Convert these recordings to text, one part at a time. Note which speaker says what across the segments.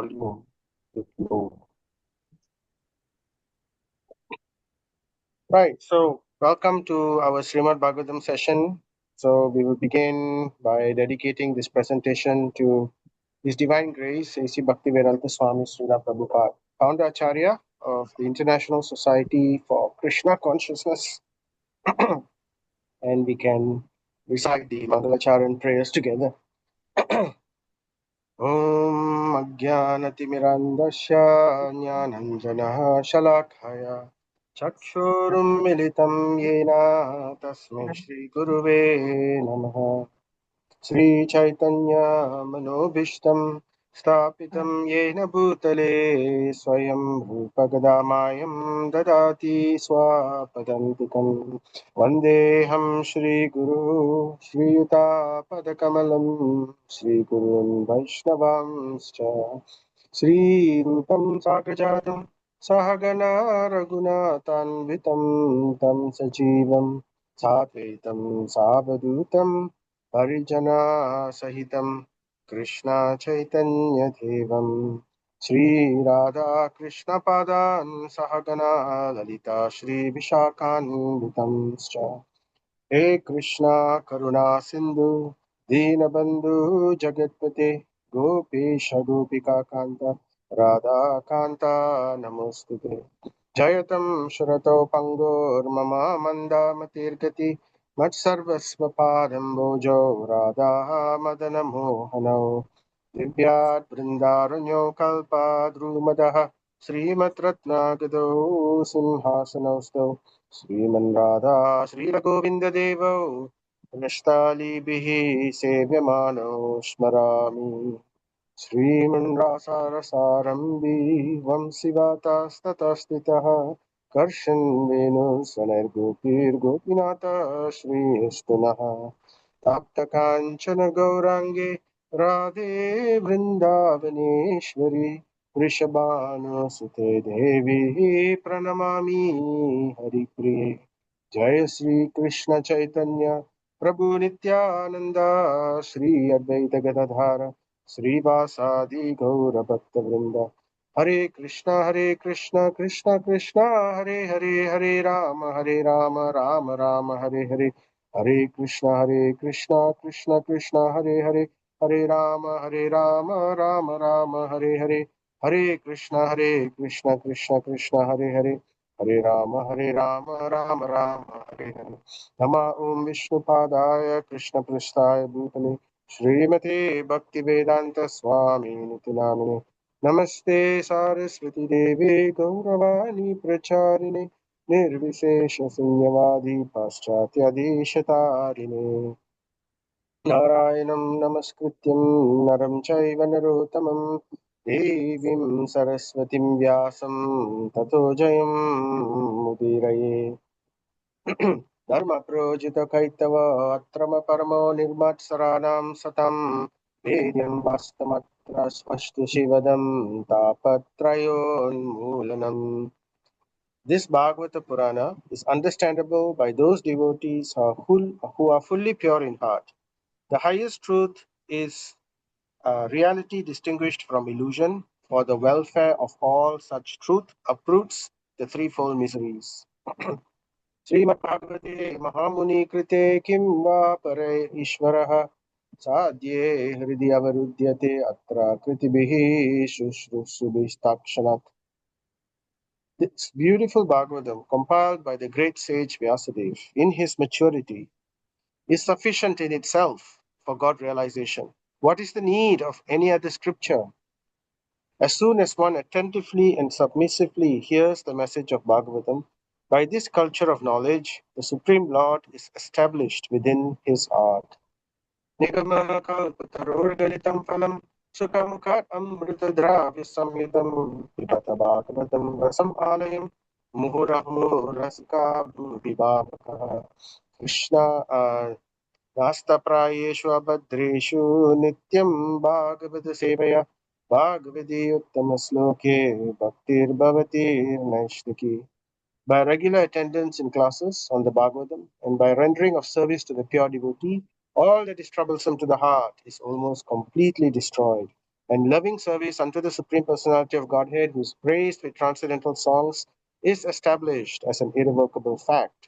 Speaker 1: volume is low. Right, so welcome to our Srimad Bhagavatam session. So we will begin by dedicating this presentation to His Divine Grace, A.C. Bhaktivedanta Swami Srila Prabhupada, founder Acharya of the International Society for Krishna Consciousness, and we can recite the Mangalacharan prayers together. ॐ अज्ञानतिमिरन्दस्य ज्ञानञ्जनः शलाखया चक्षुरुन्मिलितं येन तस्मै श्रीगुरुवे नमः श्रीचैतन्यमनोभीष्टं स्थापितं येन भूतले स्वयं रूपगदामायं ददाति स्वापदन्तिकम् वन्देऽहं श्रीगुरु श्रीयुतापदकमलं श्रीगुरून् वैष्णवांश्च श्रीरूपं साग्रजातं सहगणा रघुनाथान्वितं तं सजीवं साद्वैतं सावधूतं परिजनासहितं कृष्ण चैतन्यदेवं श्रीराधाकृष्णपादान् सहगणा ललिता श्रीविशाखान्वितंश्च हे कृष्णा करुणा सिन्धु दीनबन्धु जगत्पते गोपेश गोपिकान्त राधाकान्ता नमोऽस्तुते जयतं श्रुतौ पङ्गोर्मम मन्दामतिर्गति मत्सर्वस्वपादम्बोजौ राधाः मदनमोहनौ दिव्यात् बृन्दारण्यो कल्पाद्रुमदः श्रीमद्रत्नागदौ सिंहासनौस्तौ श्रीमन्राधा श्रीरघुविन्ददेवौ नष्टालीभिः सेव्यमानौ स्मरामि श्रीमन्रासारसारम्भी वंशिवातास्ततस्थितः कर्षन् वेणुस्वनैर्गोपीर्गोपीनाथः श्रीस्तुनः तप्तकाञ्चन गौराङ्गे राधे वृन्दावनेश्वरी वृषभानुसुते देवी प्रणमामि हरिप्रिये जय श्री कृष्ण चैतन्य प्रभु नित्यानंद श्री अद्वैत गदाधर श्रीवासादि गौर भक्तवृंद हरे कृष्णा कृष्ण कृष्ण हरे हरे हरे राम राम हरे हरे हरे कृष्णा कृष्ण कृष्ण हरे राम राम हरे हरे हरे कृष्णा कृष्ण कृष्ण हरे राम राम हरे हरे नमः ओम विष्णुपादाय कृष्णपृष्ठाय भूतले श्रीमते भक्तिवेदांत स्वामी निति नामिने नमस्ते सारस्वती देवे गौरवाणी प्रचारिणे निर्विशेष शून्यवादी पाश्चात्यधीशतारिणे नारायणं नमस्कृत्यं नरं चैव नरोत्तमं देवीं सरस्वतीं व्यासं ततो जयं मुदीरये धर्म प्रोजित कैतव अत्रम परमो निर्मत्सराणां सतं वेद्यं वास्तवमत्र स्पष्टु शिवदं तापत्रयोन्मूलनम्. This Bhagavata Purana is understandable by those devotees who are fully pure in heart. The highest truth is reality distinguished from illusion. For the welfare of all, such truth uproots the threefold miseries. श्रीमद्भागवते महामुनि कृते किं वा परे ईश्वरः साध्ये हृदि अवरुध्यते अत्र कृतिभिः शुश्रूषुभिस्ताक्षणात्. This beautiful Bhagavatam, compiled by the great sage Vyasadeva in his maturity, is sufficient in itself for God realization. What is the need of any other scripture? As soon as one attentively and submissively hears the message of Bhagavatam, by this culture of knowledge, the Supreme Lord is established within his heart. Nigamakalpatarorgalitam phalam sukamukhat amritadravya samyutam pibata bhagavatam rasam alayam muhuraho rasika vibhavakaha. Krishna नास्तप्रायेषु अभद्रेषु नित्यं भागवत सेवया भागवती bhaktir naištaki. By regular attendance in classes on the Bhagavatam and by rendering of service to the pure devotee, all that is troublesome to the heart is almost completely destroyed, and loving service unto the Supreme Personality of Godhead, who is praised with transcendental songs, is established as an irrevocable fact.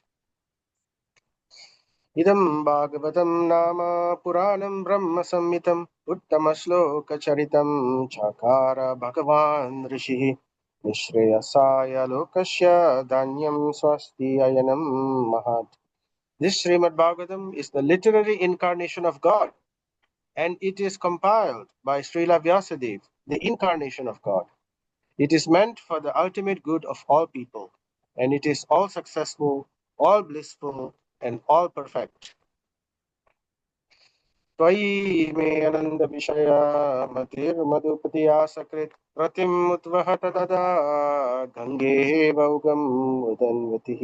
Speaker 1: Idam Bhagavatam Nama Puranam Brahma Samhitam Uttama Shloka Charitam Chakara Bhagavan Rishihi Nishreyasaya Lokasya Danyam Swasti Ayanam Mahat. This Srimad Bhagavatam is the literary incarnation of God, and it is compiled by Srila Vyasadeva, the incarnation of God. It is meant for the ultimate good of all people, and it is all successful, all blissful, and all perfect. त्वयि मे आनन्दविषया मतिर्मधुपतियासकृत् प्रतिमुद्वहत तदा गङ्गेव उगम् उदन्वतिः.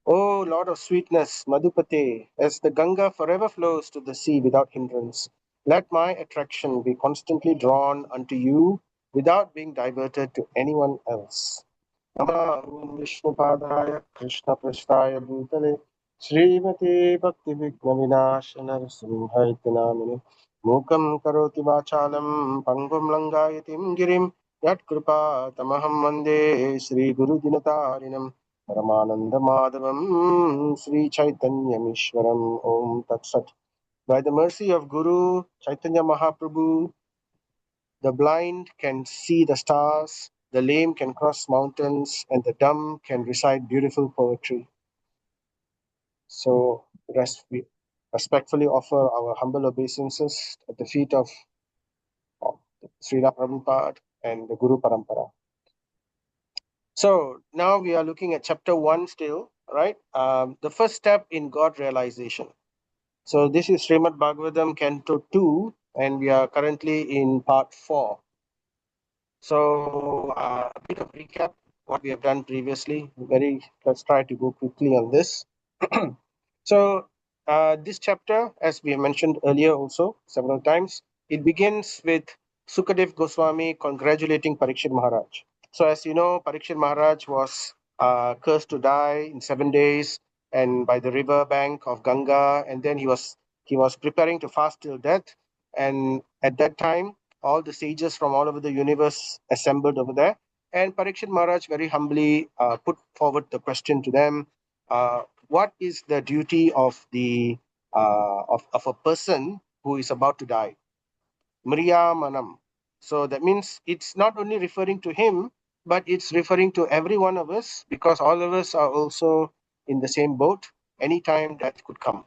Speaker 1: O Lord of sweetness, Madhupate, as the Ganga forever flows to the sea without hindrance, let my attraction be constantly drawn unto you without being diverted to anyone else. Namo Vishnupadaya Krishna Prasthaya Bhutale Srimati Bhakti Vigna Vinashana Simhaiti Namini Mukam Karoti Vachalam Pangum Langayatim Girim Yat Kripa Tamaham Vande Sri Guru Dinatarinam Paramananda Madhavam Sri Chaitanya Mishwaram Om Tat Sat. By the mercy of Guru Chaitanya Mahaprabhu, the blind can see the stars, the lame can cross mountains, and the dumb can recite beautiful poetry. So, we respectfully offer our humble obeisances at the feet of Srila Prabhupada and the Guru Parampara. So, now we are looking at chapter 1 still, right? The first step in God realization. So, this is Srimad Bhagavatam, Canto 2, and we are currently in part 4. So a bit of recap what we have done previously. Let's try to go quickly on this. So this chapter, as we mentioned earlier also several times, it begins with Sukadev Goswami congratulating Parikshit Maharaj. So as you know, Parikshit Maharaj was cursed to die in 7 days and by the river bank of Ganga, and then he was preparing to fast till death. And at that time, all the sages from all over the universe assembled over there. And Parikshit Maharaj very humbly put forward the question to them: what is the duty of of a person who is about to die? Mriya Manam. So that means it's not only referring to him, but it's referring to every one of us, because all of us are also in the same boat. Anytime death could come.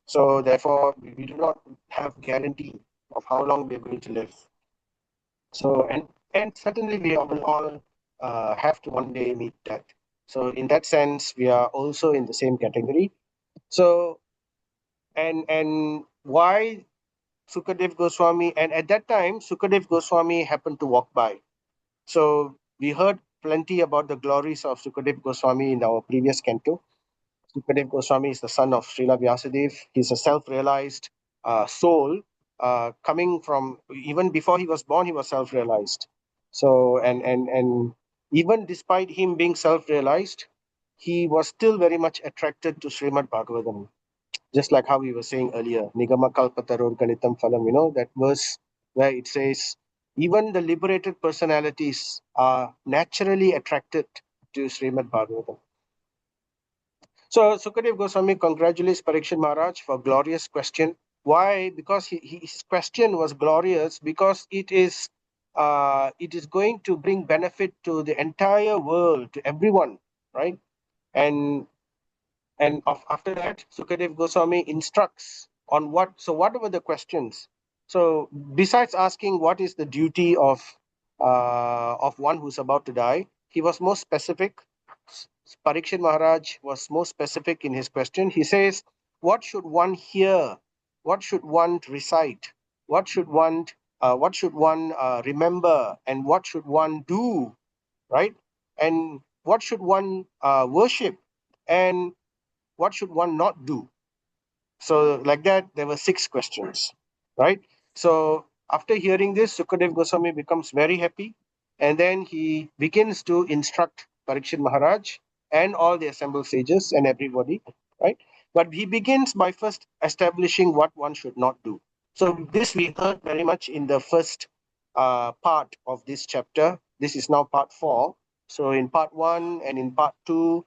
Speaker 1: So therefore, we do not have guarantee of how long we are going to live. So and certainly we will all have to one day meet death. So in that sense, we are also in the same category. So and why Sukadev Goswami? And at that time, Sukadev Goswami happened to walk by. So we heard plenty about the glories of Sukadev Goswami in our previous canto. Sukadev Goswami is the son of Srila Vyasadeva. He's a self-realized soul, coming from, even before he was born, he was self-realized. So, and even despite him being self-realized, he was still very much attracted to Srimad Bhagavatam. Just like how we were saying earlier, Nigama Kalpatarur Ganitam Phalam, that verse where it says, even the liberated personalities are naturally attracted to Srimad Bhagavatam. So Sukadev Goswami congratulates Parikshit Maharaj for glorious question. Why? Because his question was glorious because it is going to bring benefit to the entire world, to everyone, right? And after that, Sukadev Goswami instructs on what. So what were the questions? So besides asking what is the duty of one who's about to die, he was more specific. Parikshit Maharaj was more specific in his question. He says, "What should one hear? What should one recite? What should one remember? And what should one do? Right? And what should one worship? And what should one not do?" So, like that, there were 6 questions, right? So, after hearing this, Sukadev Goswami becomes very happy, and then he begins to instruct Parikshit Maharaj and all the assembled sages and everybody, right? But he begins by first establishing what one should not do. So, this we heard very much in the first part of this chapter. This is now part 4. So in part 1 and in part 2,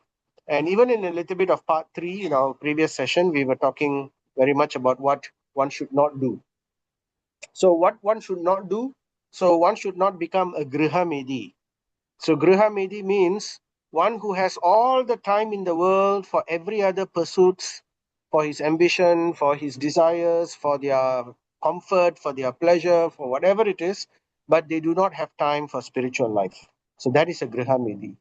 Speaker 1: and even in a little bit of part 3 in our previous session, we were talking very much about what one should not do. So what one should not do? So one should not become a grihamedi. So grihamedi means one who has all the time in the world for every other pursuits, for his ambition, for his desires, for their comfort, for their pleasure, for whatever it is, but they do not have time for spiritual life. So that is a grihamedi,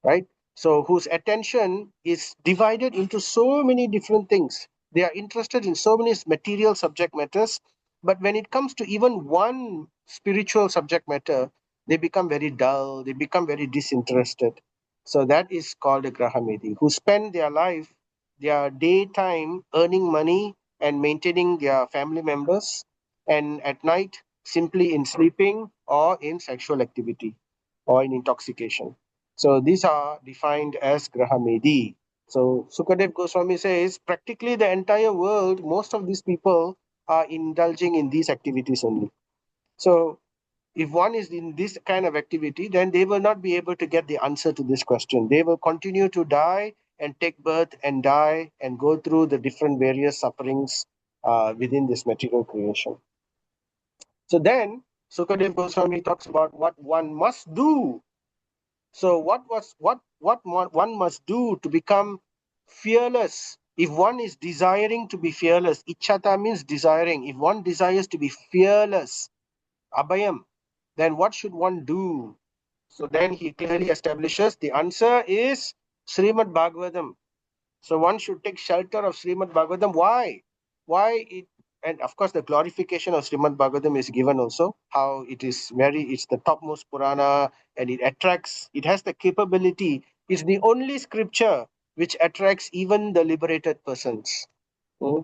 Speaker 1: right? So whose attention is divided into so many different things. They are interested in so many material subject matters, but when it comes to even one spiritual subject matter, they become very dull, they become very disinterested. So that is called a Grahamedi, who spend their life, their daytime earning money and maintaining their family members, and at night simply in sleeping or in sexual activity or in intoxication. So these are defined as Grahamedi. So Sukadev Goswami says practically the entire world, most of these people are indulging in these activities only. So if one is in this kind of activity, then they will not be able to get the answer to this question. They will continue to die and take birth and die and go through the different various sufferings within this material creation. So then Sukadev Goswami talks about what one must do. So what one must do to become fearless? If one is desiring to be fearless, ichhata means desiring. If one desires to be fearless, abhayam, then what should one do? So then he clearly establishes the answer is Srimad Bhagavatam. So one should take shelter of Srimad Bhagavatam. Why? Why it? And of course, the glorification of Srimad Bhagavatam is given also. How it is it's the topmost Purana, and it attracts. It has the capability. It's the only scripture which attracts even the liberated persons. Hmm?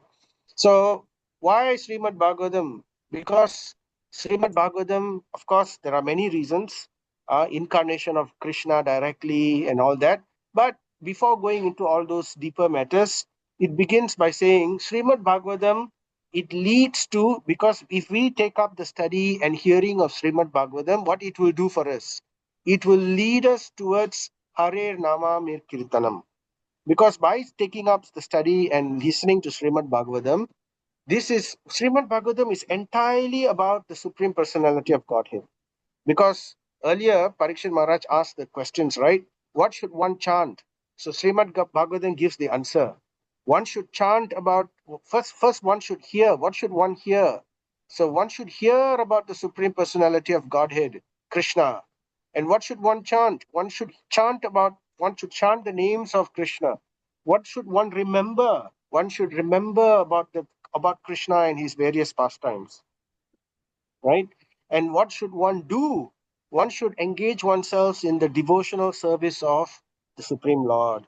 Speaker 1: So why Srimad Bhagavatam? Because Srimad Bhagavatam, of course, there are many reasons. Incarnation of Krishna directly and all that. But before going into all those deeper matters, it begins by saying Srimad Bhagavatam, it leads to, because if we take up the study and hearing of Srimad Bhagavatam, what it will do for us? It will lead us towards Hare Nama Mir Kirtanam. Because by taking up the study and listening to Srimad Bhagavatam, this is Srimad Bhagavatam is entirely about the Supreme Personality of Godhead. Because earlier Parikshit Maharaj asked the questions, right? What should one chant? So Srimad Bhagavatam gives the answer. One should chant about first one should hear. What should one hear? So one should hear about the Supreme Personality of Godhead, Krishna. And what should one chant? One should chant the names of Krishna. What should one remember? One should remember about Krishna and his various pastimes, right? And what should one do? One should engage oneself in the devotional service of the Supreme Lord.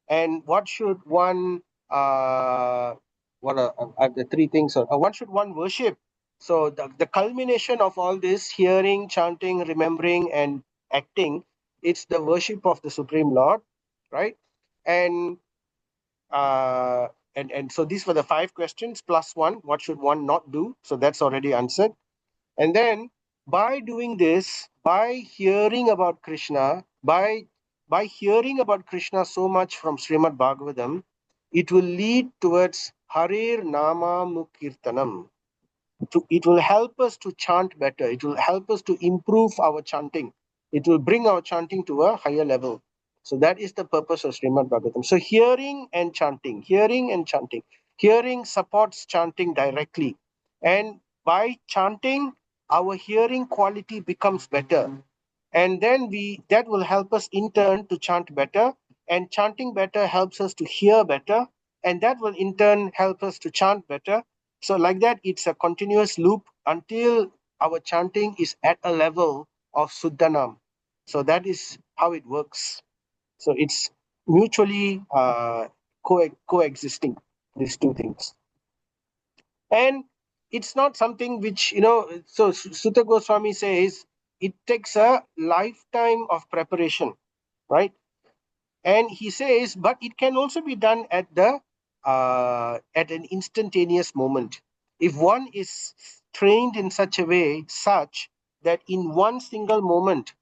Speaker 1: And what should one, what are the three things? What should one worship? So the culmination of all this hearing, chanting, remembering, and acting, it's the worship of the Supreme Lord, right? And uh, and so these were the 5 questions plus one. What should one not do? So that's already answered. And then by doing this, by hearing about Krishna, by hearing about Krishna so much from Srimad Bhagavatam, it will lead towards Harir Nama Mukirtanam. It will help us to chant better. It will help us to improve our chanting. It will bring our chanting to a higher level. So that is the purpose of Srimad Bhagavatam. So hearing and chanting, hearing and chanting. Hearing supports chanting directly. And by chanting, our hearing quality becomes better. And then that will help us in turn to chant better. And chanting better helps us to hear better. And that will in turn help us to chant better. So like that, it's a continuous loop until our chanting is at a level of Suddhanam. So that is how it works. So it's mutually coexisting, these two things. And it's not something which, so Sutta Goswami says it takes a lifetime of preparation, right? And he says, but it can also be done at an instantaneous moment. If one is trained in such a way, such that in one single moment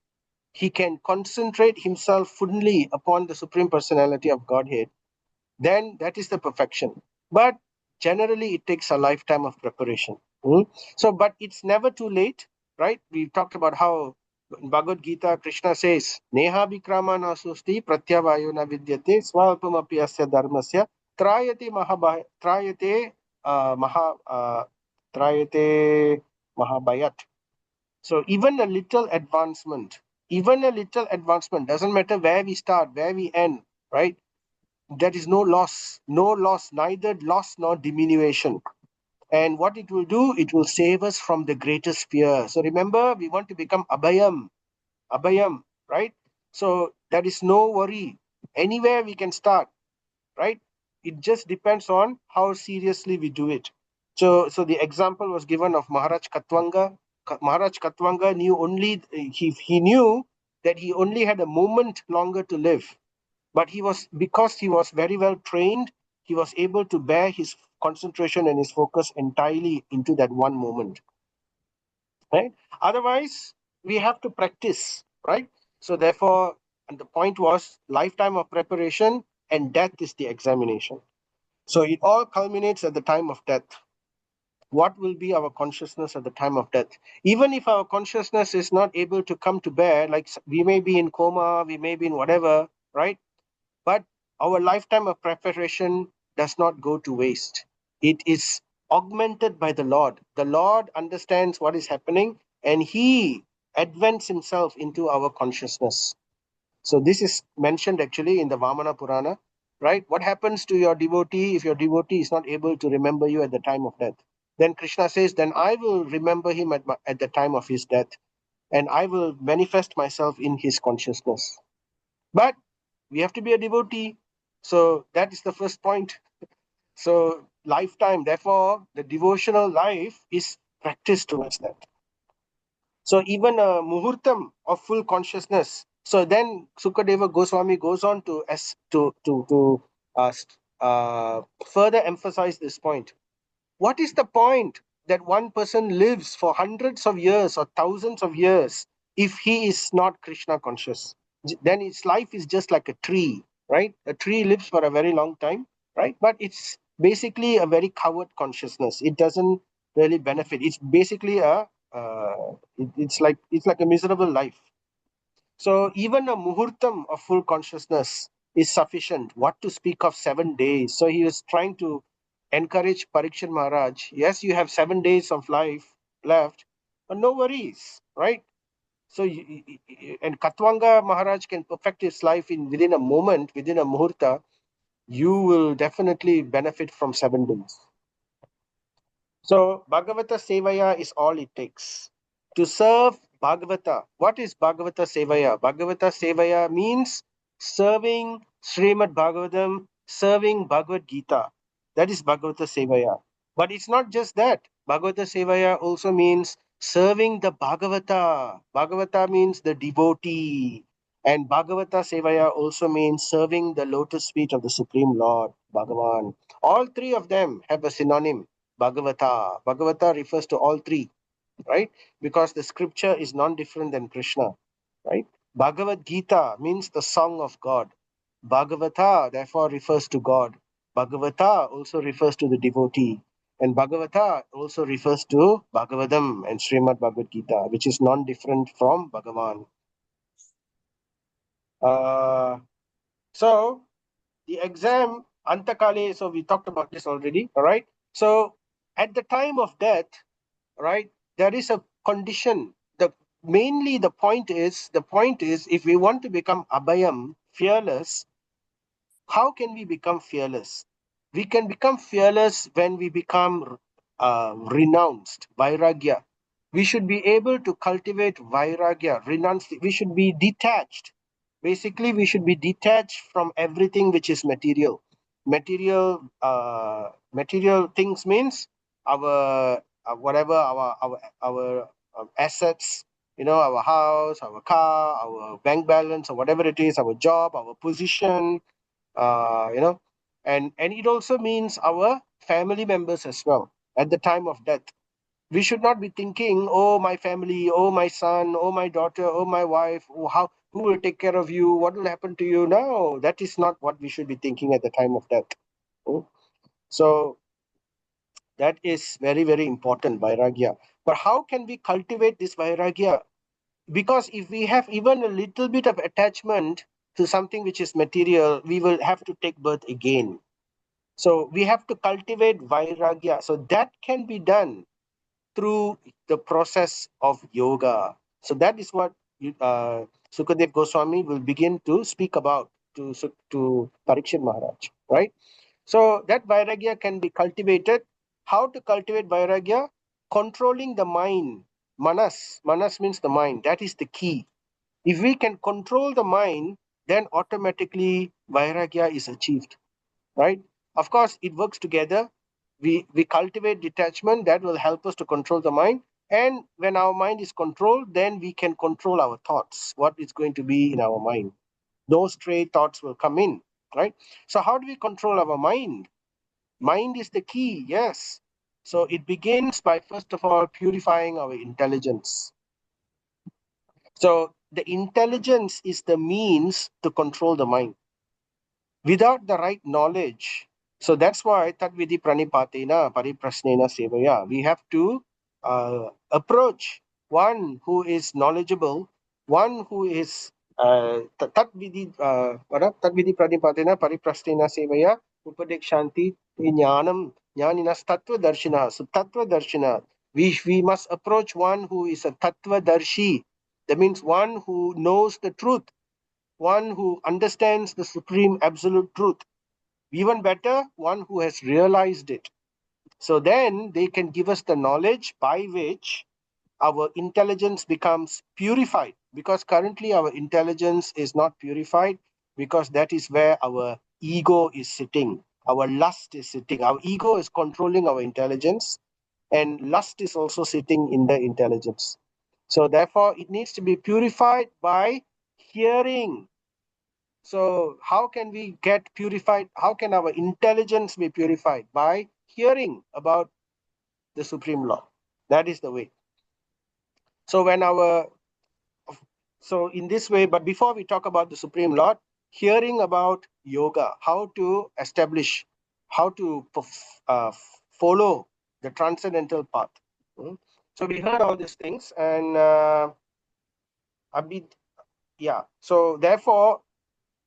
Speaker 1: he can concentrate himself fully upon the Supreme Personality of Godhead, then that is the perfection. But generally, it takes a lifetime of preparation. So, but it's never too late, right? We talked about how in Bhagavad Gita, Krishna says, Neha Vikrama nasusti pratyavayuna vidyate swalpamapi asya dharmasya trayate trayate trayate mahabhayat. So even a little advancement, doesn't matter where we start, where we end, right? There is no loss, neither loss nor diminution. And what it will do, it will save us from the greatest fear. So remember, we want to become abhayam, right? So there is no worry. Anywhere we can start, right? It just depends on how seriously we do it. So the example was given of Maharaj Katwanga. Maharaj Katwanga knew only he knew that he only had a moment longer to live, but because he was very well trained, he was able to bear his concentration and his focus entirely into that one moment, right? Otherwise, we have to practice, right? So therefore, and the point was lifetime of preparation, and death is the examination. So it all culminates at the time of death. What will be our consciousness at the time of death? Even if our consciousness is not able to come to bear, like we may be in coma, we may be in whatever, right? But our lifetime of preparation does not go to waste. It is augmented by the Lord. The Lord understands what is happening, and He advents Himself into our consciousness. So this is mentioned actually in the Vamana Purana, right? What happens to your devotee if your devotee is not able to remember you at the time of death? Then Krishna says, then I will remember him at the time of his death, and I will manifest myself in his consciousness. But we have to be a devotee. So that is the first point. So lifetime, therefore, the devotional life is practiced towards that. So even a muhurtam of full consciousness. So then Sukadeva Goswami goes on uh, further emphasize this point. What is the point that one person lives for hundreds of years or thousands of years if he is not Krishna conscious? Then his life is just like a tree, right? A tree lives for a very long time, right? But it's basically a very coward consciousness. It doesn't really benefit. It's basically it's like a miserable life. So even a muhurtam of full consciousness is sufficient. What to speak of 7 days? So he was trying to encourage Parikshit Maharaj. Yes, you have 7 days of life left, but no worries, right? So and Katwanga Maharaj can perfect his life in within a moment, within a muhurta. You will definitely benefit from 7 days. So Bhagavata Sevaya is all it takes. To serve Bhagavata. What is Bhagavata Sevaya? Bhagavata Sevaya means serving Srimad Bhagavatam, serving Bhagavad Gita. That is Bhagavata Sevaya. But it's not just that. Bhagavata Sevaya also means serving the Bhagavata. Bhagavata means the devotee. And Bhagavata Sevaya also means serving the lotus feet of the Supreme Lord, Bhagavan. All three of them have a synonym, Bhagavata. Bhagavata refers to all three, right? Because the scripture is non-different than Krishna, right? Bhagavad Gita means the song of God. Bhagavata therefore refers to God. Bhagavata also refers to the devotee. And Bhagavata also refers to Bhagavatam and Srimad Bhagavad Gita, which is non-different from Bhagavan. Uh, so the exam, Antakale, so we talked about this already, all right? So at the time of death, right, there is a condition. The point is if we want to become abhayam, fearless, how can we become fearless? We can become fearless when we become renounced, vairagya. We should be able to cultivate vairagya, renounce. We should be detached. Basically, we should be detached from everything which is material. Material things means our whatever our assets, our house, our car, our bank balance, or whatever it is, our job, our position, uh, you know, and it also means our family members as well at the time of death. We should not be thinking, oh, my family, oh, my son, oh, my daughter, oh, my wife, oh, who will take care of you? What will happen to you? No, that is not what we should be thinking at the time of death. Oh, so that is very, very important, vairagya. But how can we cultivate this vairagya? Because if we have even a little bit of attachment to something which is material, we will have to take birth again. So we have to cultivate vairagya. So that can be done through the process of yoga. So that is what Sukadev Goswami will begin to speak about to Parikshit Maharaj, right? So that vairagya can be cultivated. How to cultivate vairagya? Controlling the mind. Manas means the mind. That is the key. If we can control the mind, then automatically vairagya is achieved, right? Of course, it works together. We cultivate detachment that will help us to control the mind. And when our mind is controlled, then we can control our thoughts, what is going to be in our mind. Those stray thoughts will come in, right? So how do we control our mind? Mind is the key, yes. So it begins by, first of all, purifying our intelligence. So the intelligence is the means to control the mind. Without the right knowledge, so that's why tadvidi pranipatena pariprasnena sevaya. We have to approach one who is knowledgeable, one who is tadvidi pranipatena pariprasnena sevaya upadekshanti jnanam jnaninas tattva darshina. So tattva darshina, we must approach one who is a tattva darshi. That means one who knows the truth, one who understands the supreme absolute truth. Even better, one who has realized it. So then they can give us the knowledge by which our intelligence becomes purified. Because currently our intelligence is not purified, because that is where our ego is sitting, our lust is sitting. Our ego is controlling our intelligence, and lust is also sitting in the intelligence. So therefore, it needs to be purified by hearing. So how can we get purified? How can our intelligence be purified? By hearing about the Supreme Law. That is the way. So when our so in this way, but before we talk about the Supreme Lord, hearing about yoga, how to establish, how to follow the transcendental path. So we heard all these things, and yeah. So therefore,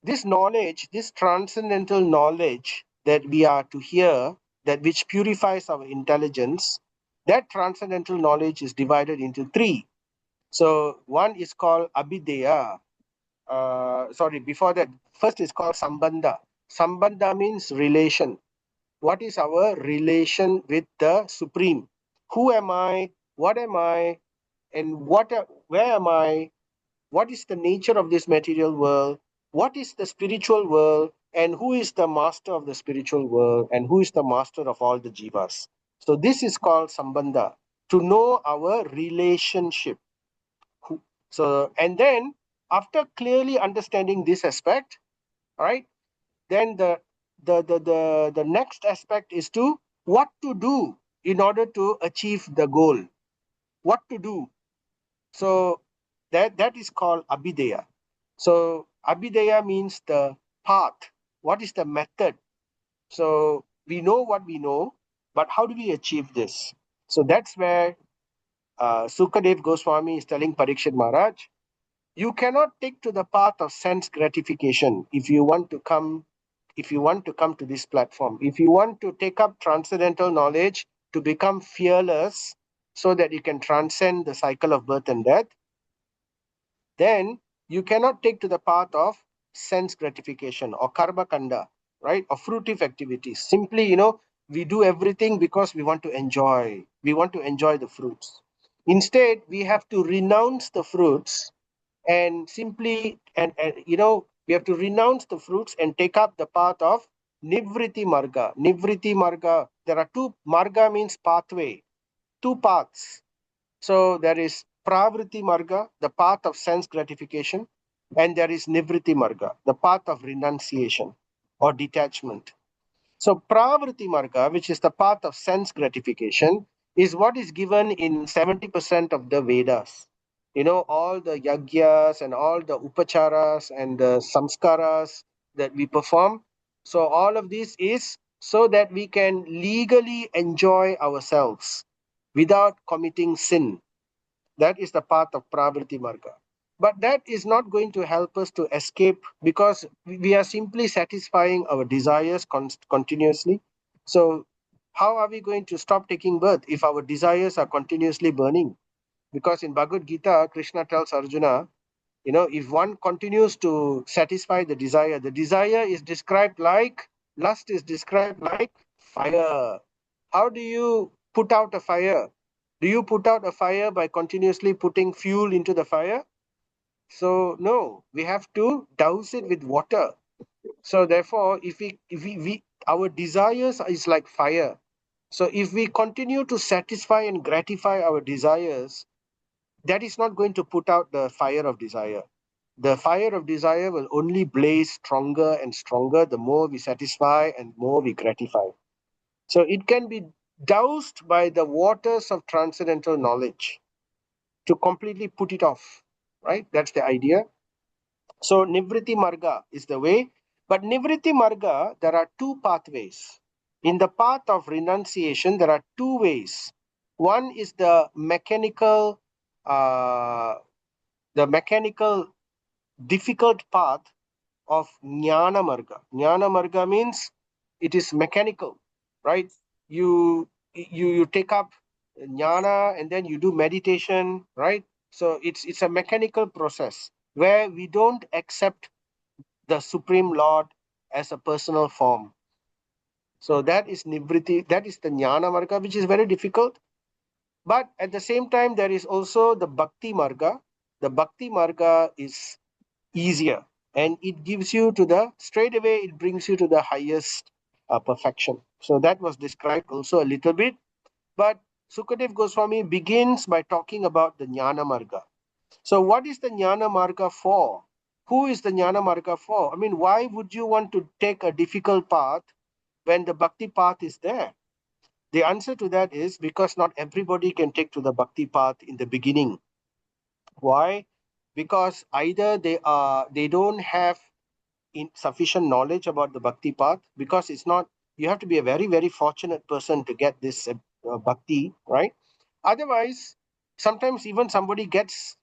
Speaker 1: this knowledge, this transcendental knowledge that we are to hear, that which purifies our intelligence, that transcendental knowledge is divided into three. So one is called abhideya. Sorry, before that, first is called sambandha. Sambandha means relation. What is our relation with the Supreme? Who am I? What am I? And where am I? What is the nature of this material world? What is the spiritual world? And who is the master of the spiritual world? And who is the master of all the jivas? So this is called sambandha, to know our relationship. So, and then after clearly understanding this aspect, right, then the next aspect is to what to do in order to achieve the goal. What to do. So that is called abhideya. So abhideya means the path. What is the method? So we know what we know, but how do we achieve this? So that's where Sukadev Goswami is telling Parikshit Maharaj, you cannot take to the path of sense gratification if you want to come to this platform. If you want to take up transcendental knowledge to become fearless so that you can transcend the cycle of birth and death, then you cannot take to the path of sense gratification or karma kanda, right? Or fruitive activities. Simply, we do everything because we want to enjoy. We want to enjoy the fruits. Instead, we have to renounce the fruits and simply, we have to renounce the fruits and take up the path of Nivriti Marga. Nivriti Marga, there are two, Marga means pathway, two paths. So there is Pravriti Marga, the path of sense gratification, and there is Nivriti Marga, the path of renunciation or detachment. So Pravriti Marga, which is the path of sense gratification, is what is given in 70% of the Vedas. All the yagyas and all the upacharas and the samskaras that we perform. So all of this is so that we can legally enjoy ourselves without committing sin. That is the path of Pravriti Marga. But that is not going to help us to escape, because we are simply satisfying our desires continuously. So, how are we going to stop taking birth if our desires are continuously burning? Because in Bhagavad Gita, Krishna tells Arjuna, if one continues to satisfy the desire is described like, lust is described like fire. How do you put out a fire? Do you put out a fire by continuously putting fuel into the fire? So no, we have to douse it with water. So therefore, if we our desires is like fire. So if we continue to satisfy and gratify our desires, that is not going to put out the fire of desire. The fire of desire will only blaze stronger and stronger the more we satisfy and more we gratify. So it can be doused by the waters of transcendental knowledge to completely put it off, right? That's the idea. So Nivriti Marga is the way. But Nivriti Marga, there are two pathways. In the path of renunciation, there are two ways. One is uh, the mechanical difficult path of Jnana Marga. Jnana Marga means it is mechanical, right? You take up jnana and then you do meditation, right? So it's a mechanical process where we don't accept the Supreme Lord as a personal form. So that is Nivriti, that is the Jnana Marga, which is very difficult. But at the same time, there is also the Bhakti Marga. The Bhakti Marga is easier, and it gives you to the straight away, it brings you to the highest perfection. So that was described also a little bit. But Sukadev Goswami begins by talking about the Jnana Marga. So what is the Jnana Marga for? Who is the Jnana Marga for? I mean, why would you want to take a difficult path when the Bhakti path is there? The answer to that is because not everybody can take to the Bhakti path in the beginning. Why? Because either they don't have sufficient knowledge about the Bhakti path, because it's not, you have to be a very, very fortunate person to get this Bhakti, right? Otherwise, sometimes even somebody gets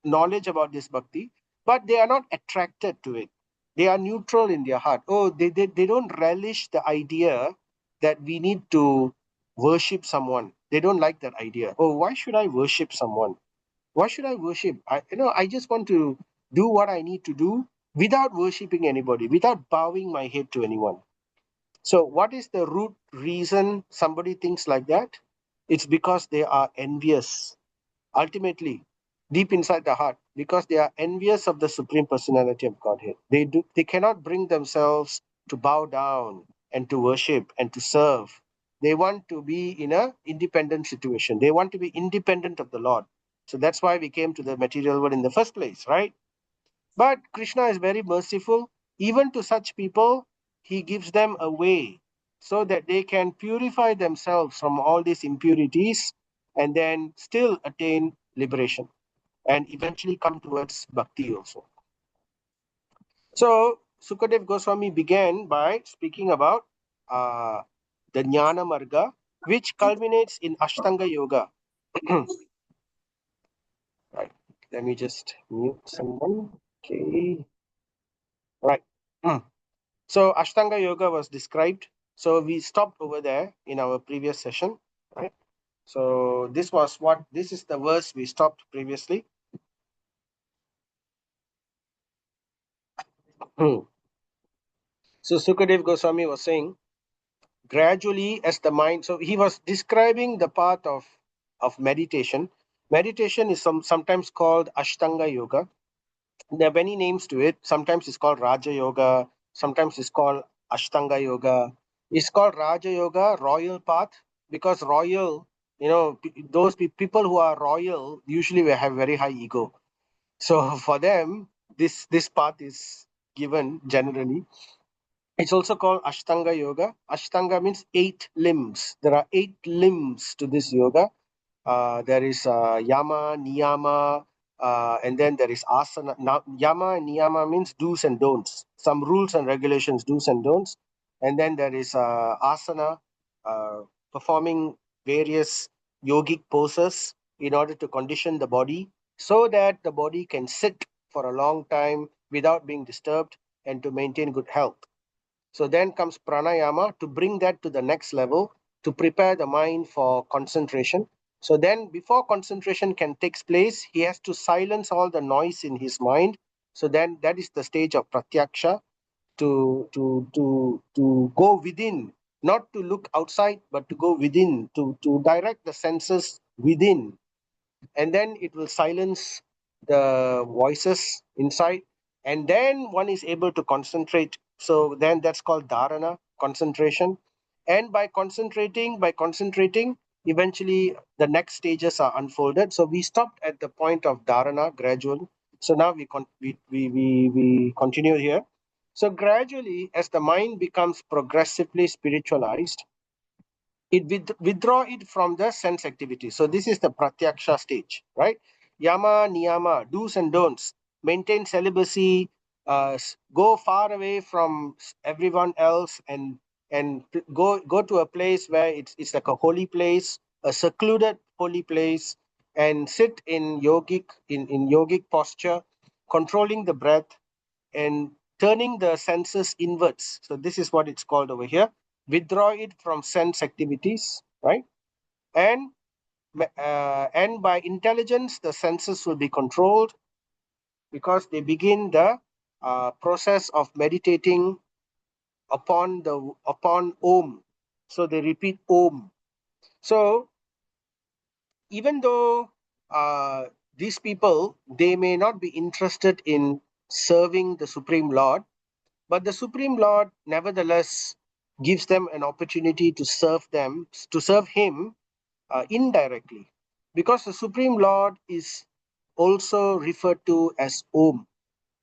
Speaker 1: knowledge about this Bhakti, but they are not attracted to it. They are neutral in their heart. Oh, they don't relish the idea that we need to worship someone. They don't like that idea. Oh, why should I worship someone? Why should I worship? I just want to do what I need to do without worshiping anybody, without bowing my head to anyone. So, what is the root reason somebody thinks like that? It's because they are envious, ultimately, deep inside the heart, because they are envious of the Supreme Personality of Godhead. They cannot bring themselves to bow down and to worship and to serve. They want to be in a independent situation. They want to be independent of the Lord. So that's why we came to the material world in the first place, right? But Krishna is very merciful. Even to such people, he gives them a way so that they can purify themselves from all these impurities and then still attain liberation and eventually come towards bhakti also. So Sukadev Goswami began by speaking about uh, the Jnana Marga, which culminates in Ashtanga Yoga. Right. Let me just mute someone. Okay. Right. So Ashtanga Yoga was described. So we stopped over there in our previous session, right? So this is the verse we stopped previously. So Sukadev Goswami was saying, gradually as the mind, so he was describing the path of meditation. Meditation is sometimes called Ashtanga Yoga. There are many names to it. Sometimes it's called Raja Yoga. Sometimes it's called Ashtanga Yoga. It's called Raja Yoga, royal path, because royal, those people who are royal usually will have very high ego. So for them, this path is given generally. It's also called Ashtanga Yoga. Ashtanga means 8 limbs. There are 8 limbs to this yoga. There is Yama, Niyama, and then there is Asana. Now, Yama and Niyama means do's and don'ts. Some rules and regulations, do's and don'ts. And then there is Asana, uh, performing various yogic poses in order to condition the body so that the body can sit for a long time without being disturbed and to maintain good health. So then comes pranayama to bring that to the next level, to prepare the mind for concentration. So then before concentration can take place, he has to silence all the noise in his mind. So then that is the stage of pratyaksha, to go within, not to look outside, but to go within, to direct the senses within, and then it will silence the voices inside, and then one is able to concentrate. So then that's called dharana, concentration. And by concentrating, eventually the next stages are unfolded. So we stopped at the point of dharana gradually. So now we continue here. So gradually, as the mind becomes progressively spiritualized, it withdraw it from the sense activity. So this is the pratyaksha stage, right? Yama, niyama, do's and don'ts. Maintain celibacy, go far away from everyone else, and go to a place where it's like a holy place, a secluded holy place, and sit in yogic posture, controlling the breath and turning the senses inwards. So this is what it's called over here. Withdraw it from sense activities, right? And and by intelligence, the senses will be controlled because they begin the process of meditating upon Om. So they repeat Om. So even though these people, they may not be interested in serving the Supreme Lord, but the Supreme Lord nevertheless gives them an opportunity to serve him indirectly. Because the Supreme Lord is also referred to as Om.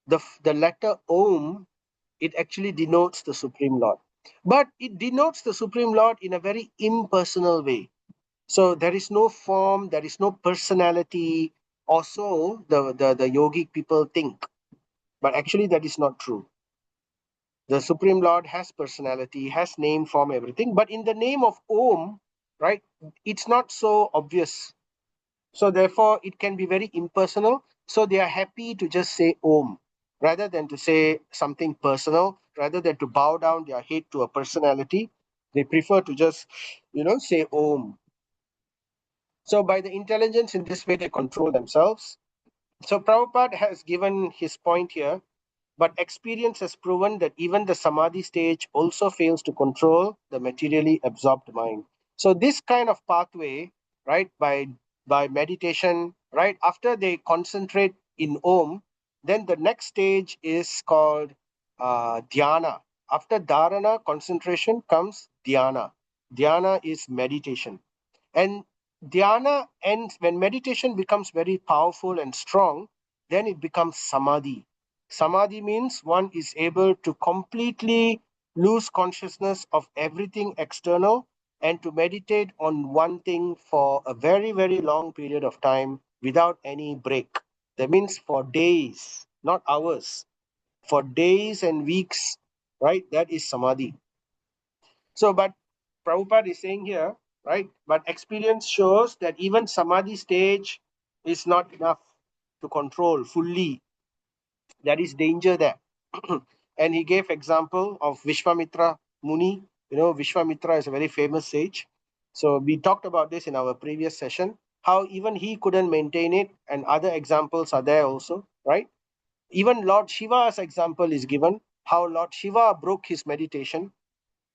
Speaker 1: The letter Om, it actually denotes the Supreme Lord. But it denotes the Supreme Lord in a very impersonal way. So there is no form, there is no personality, or so the yogic people think. But actually, that is not true. The Supreme Lord has personality, has name, form, everything. But in the name of Om, right, it's not so obvious. So therefore, it can be very impersonal. So they are happy to just say Om rather than to say something personal, rather than to bow down their head to a personality. They prefer to just, say Om. So by the intelligence in this way, they control themselves. So Prabhupada has given his point here, but experience has proven that even the samadhi stage also fails to control the materially absorbed mind. So this kind of pathway, right, by meditation, right, after they concentrate in Om, then the next stage is called dhyana. After dharana, concentration, comes dhyana. Dhyana is meditation. And dhyana ends when meditation becomes very powerful and strong, then it becomes samadhi. Samadhi means one is able to completely lose consciousness of everything external and to meditate on one thing for a very, very long period of time without any break. That means for days, not hours, for days and weeks, right? That is samadhi. So, but Prabhupada is saying here, right? But experience shows that even samadhi stage is not enough to control fully. There is danger there. And he gave example of Vishwamitra Muni. Vishwamitra is a very famous sage. So we talked about this in our previous session, how even he couldn't maintain it, and other examples are there also, right? Even Lord Shiva's example is given, how Lord Shiva broke his meditation.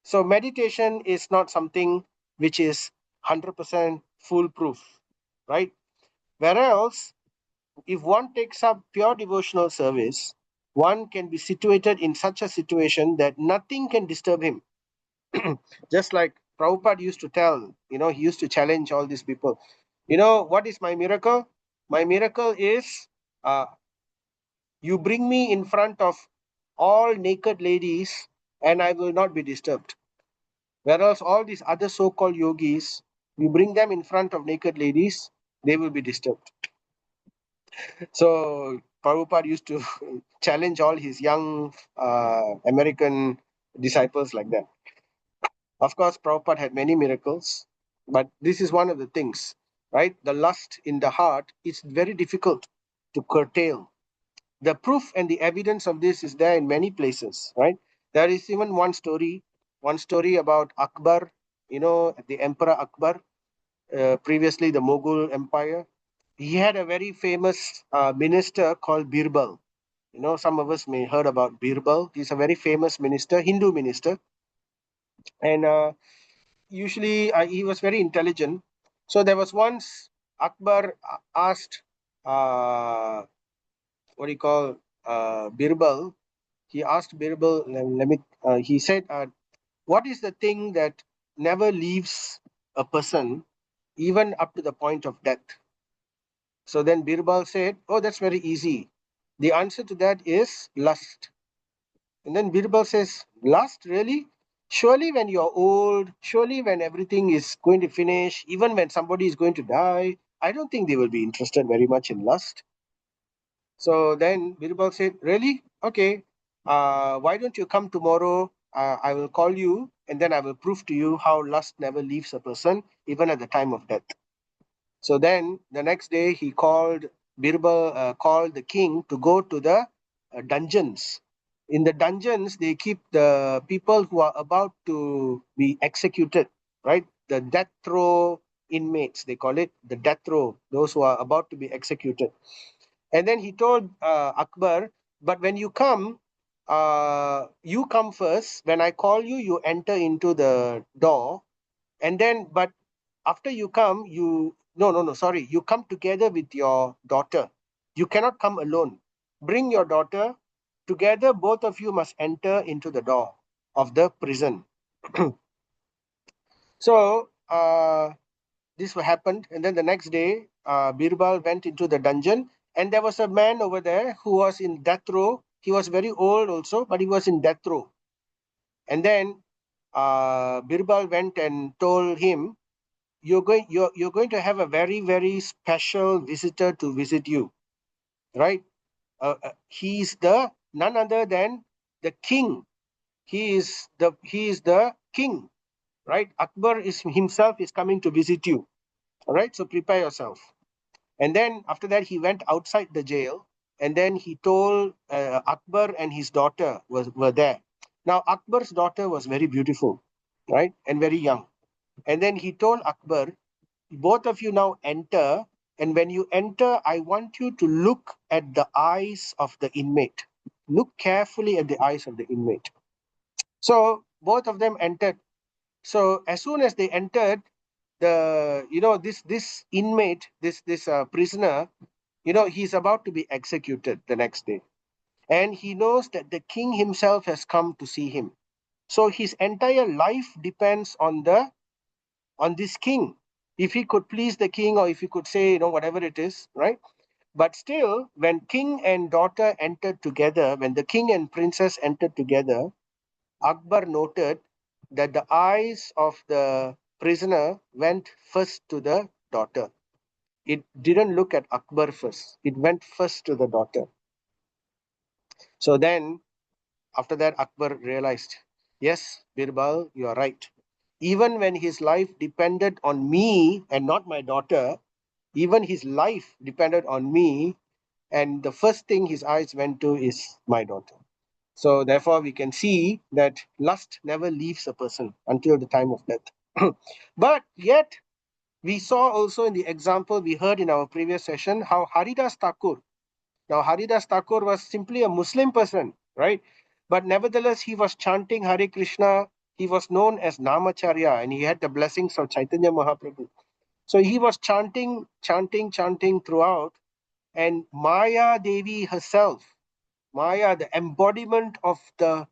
Speaker 1: So meditation is not something which is 100% foolproof, right? Whereas if one takes up pure devotional service, one can be situated in such a situation that nothing can disturb him. Just like Prabhupada used to tell, he used to challenge all these people. What is my miracle? My miracle is you bring me in front of all naked ladies and I will not be disturbed. Whereas all these other so-called yogis, you bring them in front of naked ladies, they will be disturbed. So Prabhupada used to challenge all his young American disciples like that. Of course, Prabhupada had many miracles, but this is one of the things, right? The lust in the heart is very difficult to curtail. The proof and the evidence of this is there in many places, right? There is even one story about Akbar, the Emperor Akbar, previously the Mughal Empire. He had a very famous minister called Birbal. Some of us may heard about Birbal. He's a very famous minister, Hindu minister, and usually he was very intelligent. So there was once Akbar asked, what do you call, Birbal. He asked Birbal, he said, what is the thing that never leaves a person even up to the point of death? So then Birbal said, oh, that's very easy. The answer to that is lust. And then Birbal says, lust, really? Surely when you're old, surely when everything is going to finish, even when somebody is going to die, I don't think they will be interested very much in lust. So then Birbal said, really? Okay. Why don't you come tomorrow? I will call you and then I will prove to you how lust never leaves a person, even at the time of death. So then the next day he called Birbal, called the king to go to the dungeons. In the dungeons, they keep the people who are about to be executed, right? The death row inmates, they call it the death row, those who are about to be executed. And then he told Akbar, but when you come first. When I call you, you enter into the door. And then, but after you come, no, sorry, you come together with your daughter. You cannot come alone. Bring your daughter. Together, both of you must enter into the door of the prison. So, this happened, and then the next day, Birbal went into the dungeon, and there was a man over there who was in death row. He was very old also, but he was in death row. And then Birbal went and told him, you're going to have a very, very special visitor to visit you, right? He's the none other than the king. He is the king, right? Akbar is himself is coming to visit you. All right, so prepare yourself. And then after that, he went outside the jail, and then he told Akbar and his daughter were there. Now Akbar's daughter was very beautiful, right, and very young. And then he told Akbar, both of you now enter, and when you enter, I want you to look at the eyes of the inmate. Look carefully at the eyes of the inmate. So both of them entered. So as soon as they entered, this inmate, this prisoner, he's about to be executed the next day, and he knows that the king himself has come to see him. So his entire life depends on this king. If he could please the king, or if he could say, whatever it is, right? But still, when king and daughter entered together, when the king and princess entered together, Akbar noted that the eyes of the prisoner went first to the daughter. It didn't look at Akbar first, it went first to the daughter. So then, after that, Akbar realized, yes, Birbal, you are right. Even when his life depended on me and not my daughter, even his life depended on me, and the first thing his eyes went to is my daughter. So, therefore, we can see that lust never leaves a person until the time of death. But yet, we saw also in the example we heard in our previous session how Haridas Thakur. Now, Haridas Thakur was simply a Muslim person, right? But nevertheless, he was chanting Hare Krishna. He was known as Namacharya, and he had the blessings of Chaitanya Mahaprabhu. So he was chanting throughout. And Maya Devi herself, Maya, the embodiment of the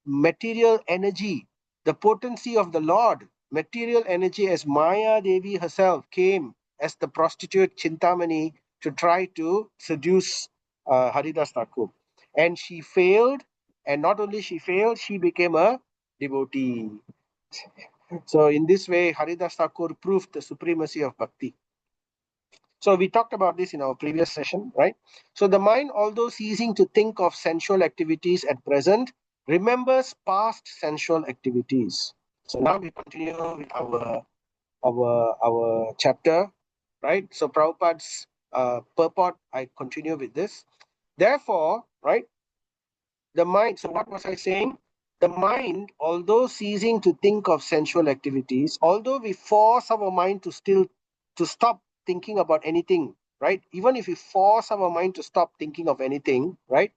Speaker 1: material energy, the potency of the Lord, material energy, as Maya Devi herself came as the prostitute Chintamani to try to seduce Haridas Thakur. And she failed, And not only she failed, she became a devotee. So in this way, Haridas Thakur proved the supremacy of bhakti. So we talked about this in our previous session, right? So the mind, although ceasing to think of sensual activities at present, remembers past sensual activities. So now we continue with our chapter, right? So Prabhupada's purport, I continue with this. Therefore, right, the mind, so what was I saying? The mind, although ceasing to think of sensual activities, although we force our mind to stop thinking about anything, right? Even if we force our mind to stop thinking of anything, right?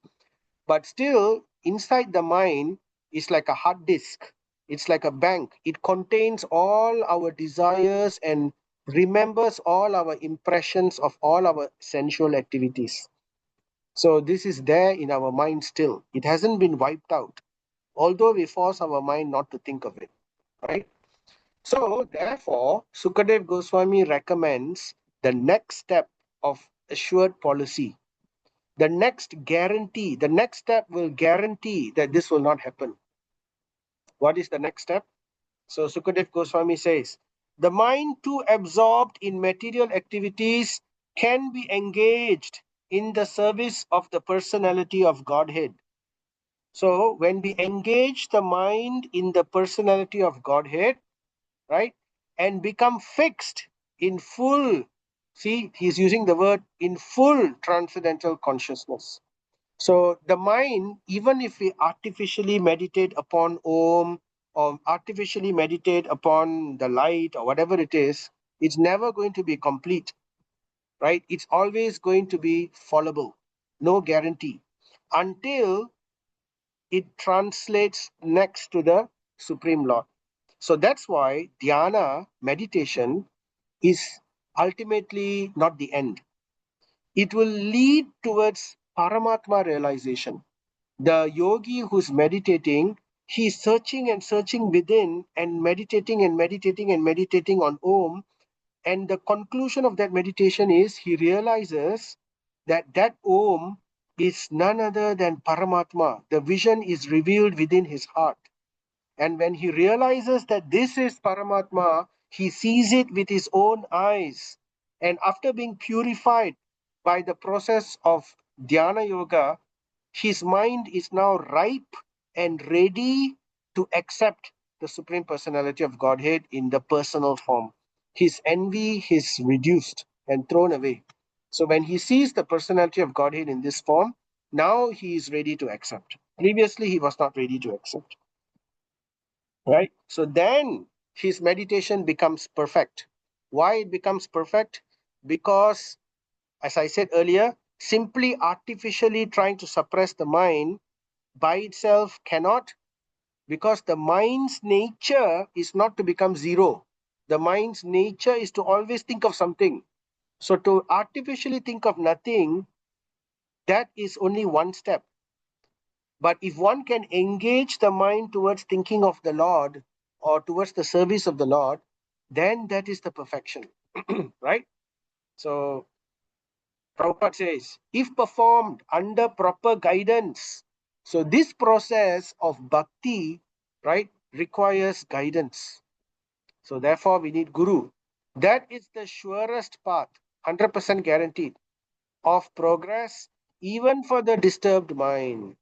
Speaker 1: But still, inside the mind is like a hard disk. It's like a bank. It contains all our desires and remembers all our impressions of all our sensual activities. So this is there in our mind still. It hasn't been wiped out, although we force our mind not to think of it, right? So therefore, Sukadev Goswami recommends the next step of assured policy. The next step will guarantee that this will not happen. What is the next step? So Sukadev Goswami says, the mind too absorbed in material activities can be engaged in the service of the personality of Godhead. So when we engage the mind in the personality of Godhead, right, and become fixed in full, see, he's using the word in full transcendental consciousness. So the mind, even if we artificially meditate upon Om or artificially meditate upon the light or whatever it is, it's never going to be complete, right? It's always going to be fallible, no guarantee, until it translates next to the Supreme Lord. So that's why dhyana, meditation, is ultimately not the end. It will lead towards Paramatma realization. The yogi who's meditating, he's searching and searching within and meditating and meditating and meditating on Om. And the conclusion of that meditation is he realizes that that Om is none other than Paramatma. The vision is revealed within his heart. And when he realizes that this is Paramatma, he sees it with his own eyes. And after being purified by the process of Dhyana Yoga, his mind is now ripe and ready to accept the Supreme Personality of Godhead in the personal form. His envy is reduced and thrown away. So when he sees the personality of Godhead in this form, now he is ready to accept. Previously, he was not ready to accept. Right? So then his meditation becomes perfect. Why it becomes perfect? Because, as I said earlier, simply artificially trying to suppress the mind by itself cannot, because the mind's nature is not to become zero. The mind's nature is to always think of something. So to artificially think of nothing, that is only one step. But if one can engage the mind towards thinking of the Lord or towards the service of the Lord, then that is the perfection. Right? So Prabhupada says, if performed under proper guidance, so this process of bhakti, right, requires guidance. So therefore we need Guru. That is the surest path, 100% guaranteed, of progress, even for the disturbed mind,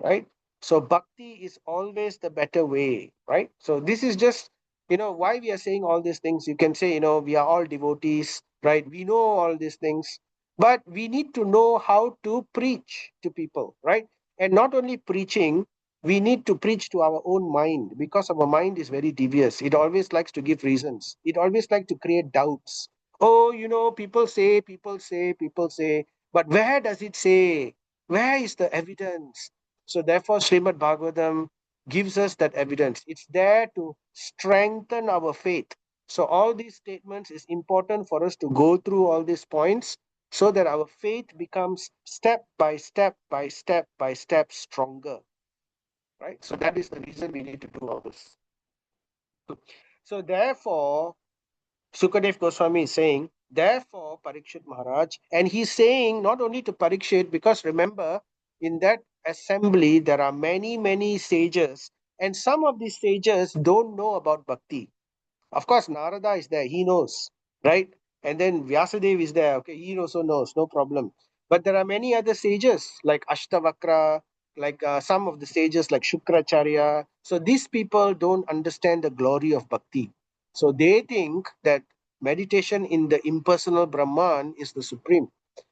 Speaker 1: right? So bhakti is always the better way, right? So this is just, why we are saying all these things. You can say, we are all devotees, right? We know all these things, but we need to know how to preach to people, right? And not only preaching, we need to preach to our own mind, because our mind is very devious. It always likes to give reasons. It always likes to create doubts. Oh, people say, people say, people say, but where does it say? Where is the evidence? So therefore, Srimad Bhagavatam gives us that evidence. It's there to strengthen our faith. So all these statements is important for us to go through all these points so that our faith becomes step by step by step by step stronger. Right? So that is the reason we need to do all this. So therefore, Sukadev Goswami is saying, therefore, Parikshit Maharaj, and he's saying not only to Parikshit, because remember, in that assembly, there are many, many sages, and some of these sages don't know about bhakti. Of course, Narada is there, he knows, right? And then Vyasadev is there, okay, he also knows, no problem. But there are many other sages like Ashtavakra, like some of the sages like Shukracharya. So these people don't understand the glory of bhakti. So they think that meditation in the impersonal Brahman is the supreme.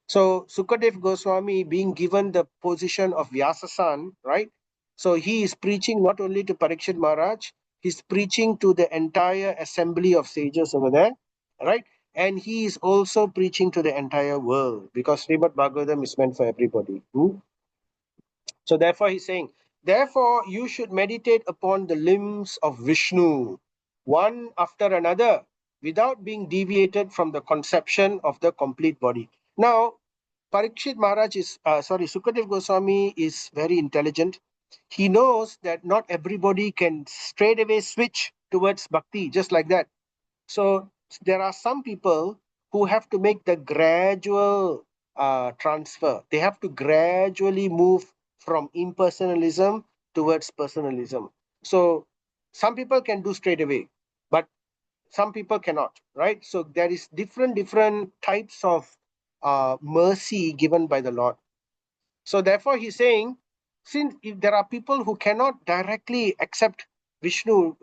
Speaker 1: So Sukadev Goswami being given the position of Vyasasan, right? So he is preaching not only to Parikshit Maharaj, he's preaching to the entire assembly of sages over there, right? And he is also preaching to the entire world because Srimad Bhagavatam is meant for everybody. So therefore he's saying, therefore you should meditate upon the limbs of Vishnu, one after another, without being deviated from the conception of the complete body. Now, Parikshit Maharaj is, Sukadev Goswami is very intelligent. He knows that not everybody can straight away switch towards bhakti just like that. So there are some people who have to make the gradual transfer. They have to gradually move from impersonalism towards personalism. So some people can do straight away, but some people cannot, right? So there is different types of mercy given by the Lord. So therefore, he's saying, since if there are people who cannot directly accept Vishnu,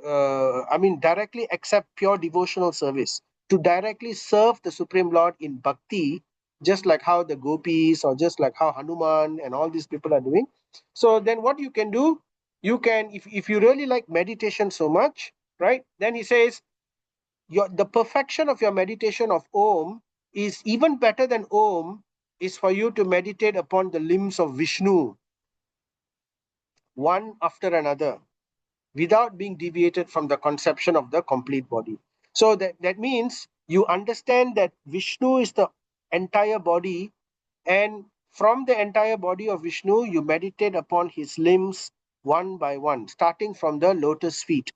Speaker 1: directly accept pure devotional service, to directly serve the Supreme Lord in bhakti, just like how the gopis or just like how Hanuman and all these people are doing. So then what you can do, you can, if you really like meditation so much, right? Then he says, the perfection of your meditation of Om is even better than Om is for you to meditate upon the limbs of Vishnu, one after another, without being deviated from the conception of the complete body. So that means you understand that Vishnu is the entire body, and from the entire body of Vishnu, you meditate upon his limbs one by one, starting from the lotus feet.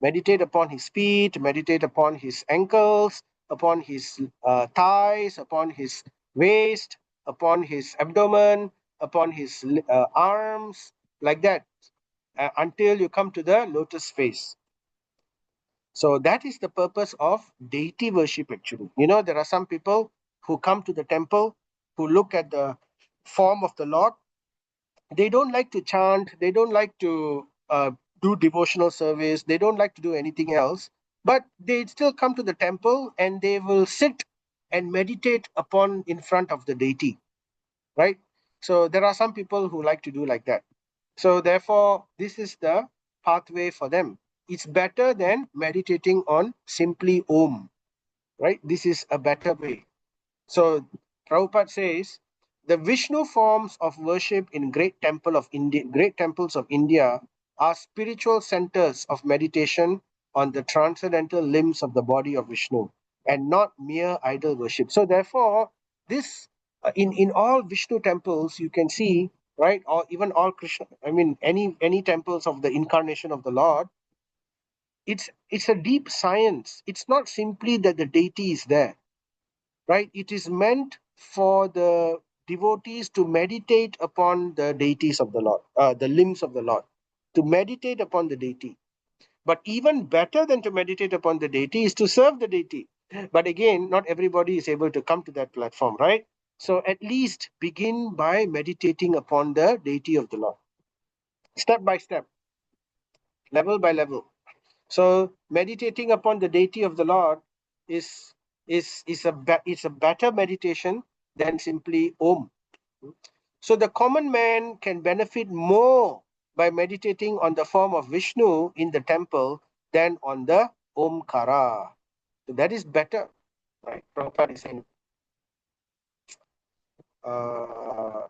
Speaker 1: Meditate upon his feet, meditate upon his ankles, upon his thighs, upon his waist, upon his abdomen, upon his arms, like that, until you come to the lotus face. So that is the purpose of deity worship actually. You know, there are some people who come to the temple, who look at the form of the Lord. They don't like to chant, they don't like to do devotional service, they don't like to do anything else, but they still come to the temple and they will sit and meditate upon in front of the deity, right? So there are some people who like to do like that. So therefore this is the pathway for them. It's better than meditating on simply Om, right? This is a better way. So Prabhupada says the Vishnu forms of worship in great temples of India are spiritual centers of meditation on the transcendental limbs of the body of Vishnu and not mere idol worship. So therefore, this in all Vishnu temples you can see, right, or even all Krishna, any temples of the incarnation of the Lord, it's a deep science. It's not simply that the deity is there, right? It is meant for the devotees to meditate upon the deities of the Lord, the limbs of the Lord, to meditate upon the deity. But even better than to meditate upon the deity is to serve the deity. But again, not everybody is able to come to that platform, right? So at least begin by meditating upon the deity of the Lord, step by step, level by level. So meditating upon the deity of the Lord is it's a better meditation than simply Om. So the common man can benefit more by meditating on the form of Vishnu in the temple than on the Omkara. So that is better, right? Prabhupada is saying. Uh,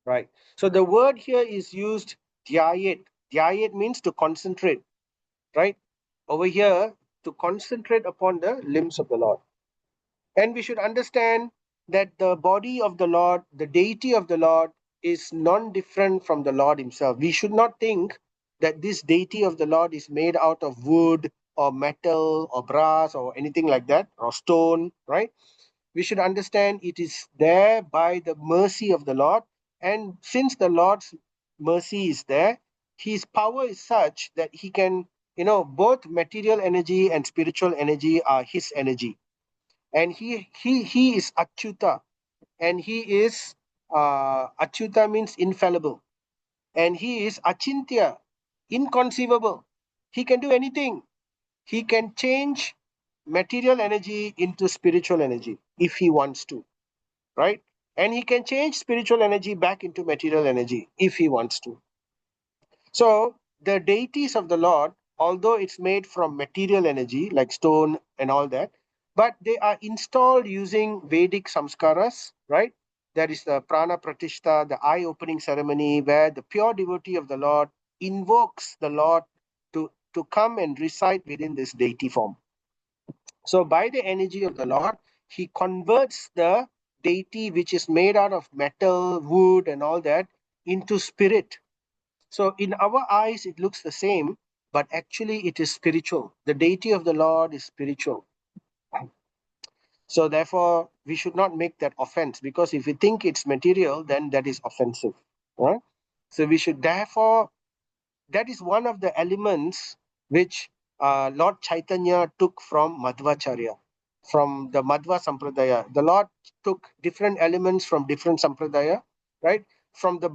Speaker 1: right. So the word here is used dhyayet. Dhyayet means to concentrate, right? Over here, to concentrate upon the limbs of the Lord. And we should understand that the body of the Lord, the deity of the Lord, is non different from the Lord Himself. We should not think that this deity of the Lord is made out of wood or metal or brass or anything like that, or stone, right? we should understand it is there by the mercy of the Lord. And since the Lord's mercy is there, his power is such that he can, both material energy and spiritual energy are his energy. And he is Achyuta, and he is Achyuta means infallible, and he is Achintya, inconceivable. He can do anything. He can change material energy into spiritual energy if he wants to, right? And he can change spiritual energy back into material energy if he wants to. So the deities of the Lord, although it's made from material energy like stone and all that, but they are installed using Vedic samskaras, right? That is the prana pratishta, the eye opening ceremony, where the pure devotee of the Lord invokes the Lord to come and reside within this deity form. So by the energy of the Lord, he converts the deity, which is made out of metal, wood, and all that, into spirit. So in our eyes, it looks the same, but actually it is spiritual. The deity of the Lord is spiritual. So therefore, we should not make that offense, because if we think it's material, then that is offensive. Right? So we should therefore, that is one of the elements which Lord Chaitanya took from Madhvacharya, from the Madhva Sampradaya. The Lord took different elements from different Sampradaya, right? From the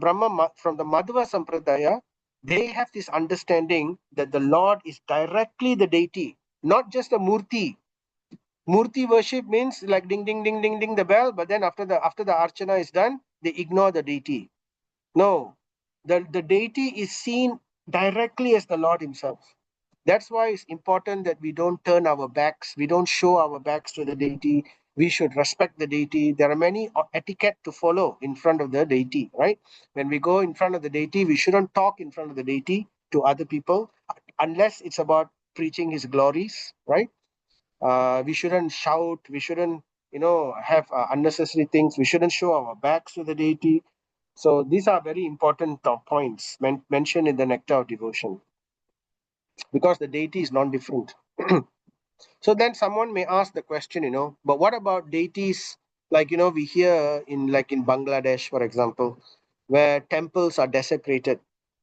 Speaker 1: from the Madhva Sampradaya, they have this understanding that the Lord is directly the deity, not just a murti. Murti worship means like ding ding ding ding ding the bell, but then after the archana is done, they ignore the deity. No, the deity is seen directly as the Lord himself. That's why it's important that we don't turn our backs, we don't show our backs to the deity. We should respect the deity. There are many etiquette to follow in front of the deity, right? When we go in front of the deity, we shouldn't talk in front of the deity to other people unless it's about preaching his glories, right? We shouldn't shout, we shouldn't, have unnecessary things, we shouldn't show our backs to the deity. So these are very important points mentioned in the nectar of devotion, because the deity is non-different. So then someone may ask the question, but what about deities like, we hear in, like in Bangladesh, for example, where temples are desecrated,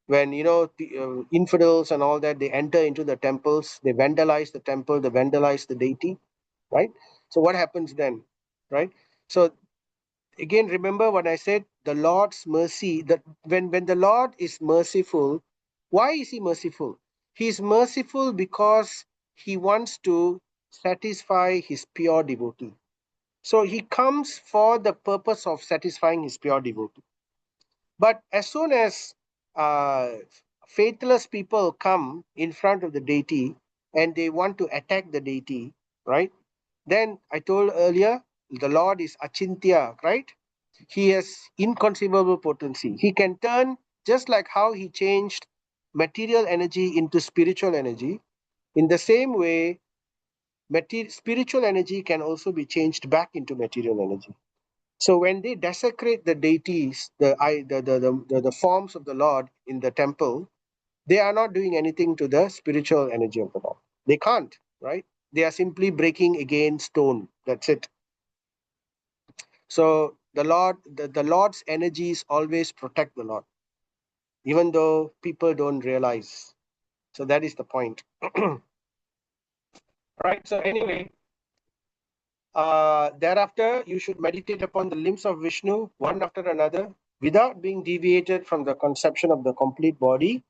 Speaker 1: when, the infidels and all that, they enter into the temples, they vandalize the temple, they vandalize the deity, right? So what happens then, right? So again, remember what I said, the Lord's mercy, that when the Lord is merciful, why is he merciful? He is merciful because he wants to satisfy his pure devotee. So he comes for the purpose of satisfying his pure devotee. But as soon as uh, faithless people come in front of the deity and they want to attack the deity, right? Then I told earlier, the Lord is Achintya, right? He has inconceivable potency. He can turn, just like how he changed material energy into spiritual energy. In the same way, spiritual energy can also be changed back into material energy. So when they desecrate the deities, the forms of the Lord in the temple, they are not doing anything to the spiritual energy of the Lord. They can't, right? They are simply breaking again stone. That's it. So the Lord's energies always protect the Lord, even though people don't realize. So that is the point. Right. So anyway, thereafter you should meditate upon the limbs of Vishnu one after another without being deviated from the conception of the complete body.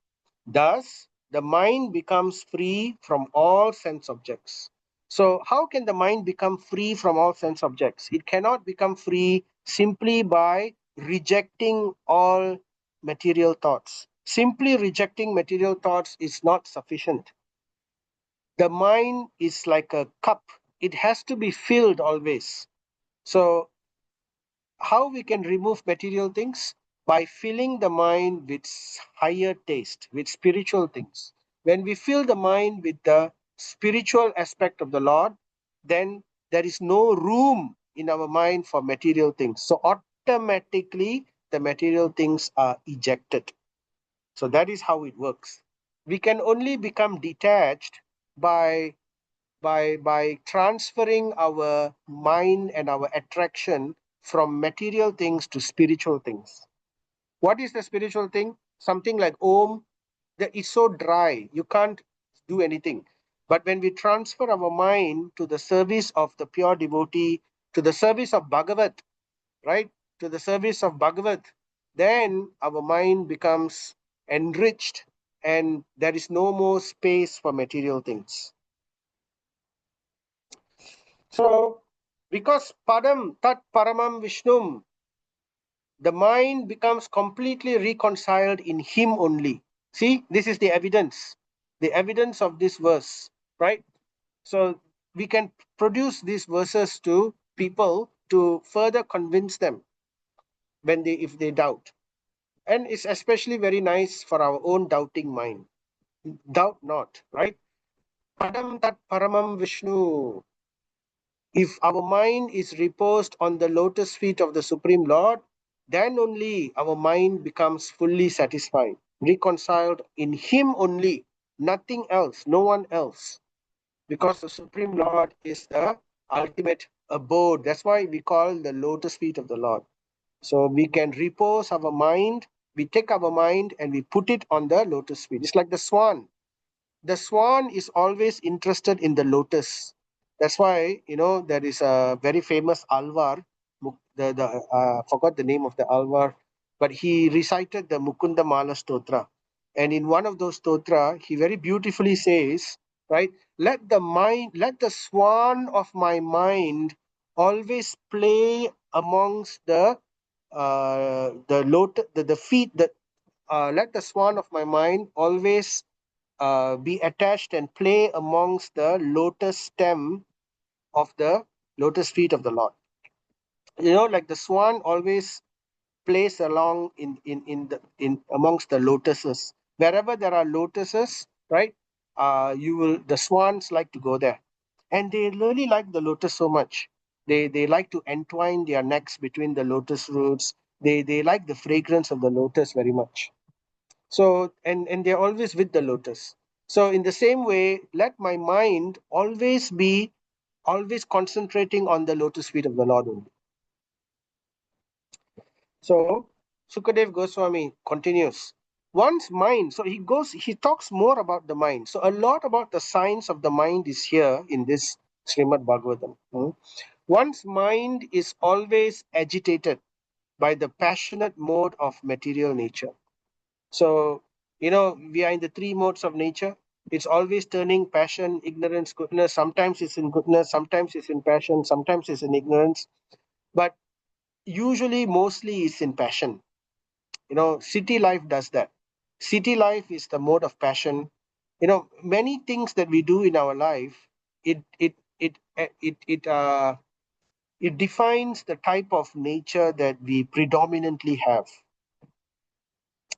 Speaker 1: Thus, the mind becomes free from all sense objects. So, how can the mind become free from all sense objects? It cannot become free simply by rejecting all material thoughts. Simply rejecting material thoughts is not sufficient. The mind is like a cup, it has to be filled always. So, how we can remove material things? By filling the mind with higher taste, with spiritual things. When we fill the mind with the spiritual aspect of the Lord, then there is no room in our mind for material things. So automatically the material things are ejected. So that is how it works. We can only become detached by by transferring our mind and our attraction from material things to spiritual things. What is the spiritual thing? Something like Om, that is so dry, you can't do anything. But when we transfer our mind to the service of the pure devotee, to the service of Bhagavat, right? To the service of Bhagavat, then our mind becomes enriched and there is no more space for material things. So, because Padam Tat Paramam Vishnum, the mind becomes completely reconciled in Him only. See, this is the evidence of this verse, right? So, we can produce these verses to people to further convince them when they if they doubt. And it's especially very nice for our own doubting mind. Doubt not, right? Padam Tat Paramam Vishnu. If our mind is reposed on the lotus feet of the Supreme Lord, then only our mind becomes fully satisfied, reconciled in Him only, nothing else, no one else. Because the Supreme Lord is the ultimate abode. That's why we call the lotus feet of the Lord. So we can repose our mind, we take our mind and we put it on the lotus feet. It's like the swan. The swan is always interested in the lotus. That's why, there is a very famous alvar, the forgot the name of the alvar, but he recited the Mukunda Mala Stotra. And in one of those stotra, he very beautifully says, right, let the swan of my mind always play amongst the feet that let the swan of my mind always be attached and play amongst the lotus stem of the lotus feet of the Lord. Like the swan always plays along in amongst the lotuses. Wherever there are lotuses, right? The swans like to go there, and they really like the lotus so much. They like to entwine their necks between the lotus roots. They like the fragrance of the lotus very much. So and they're always with the lotus. So in the same way, let my mind always be always concentrating on the lotus feet of the Lord only. So Sukadev Goswami continues. One's mind, so he talks more about the mind. So a lot about the science of the mind is here in this Srimad Bhagavatam. One's mind is always agitated by the passionate mode of material nature. So, we are in the three modes of nature. It's always turning passion, ignorance, goodness. Sometimes it's in goodness, sometimes it's in passion, sometimes it's in ignorance. But usually, mostly, it's in passion. City life does that. City life is the mode of passion. Many things that we do in our life, it defines the type of nature that we predominantly have.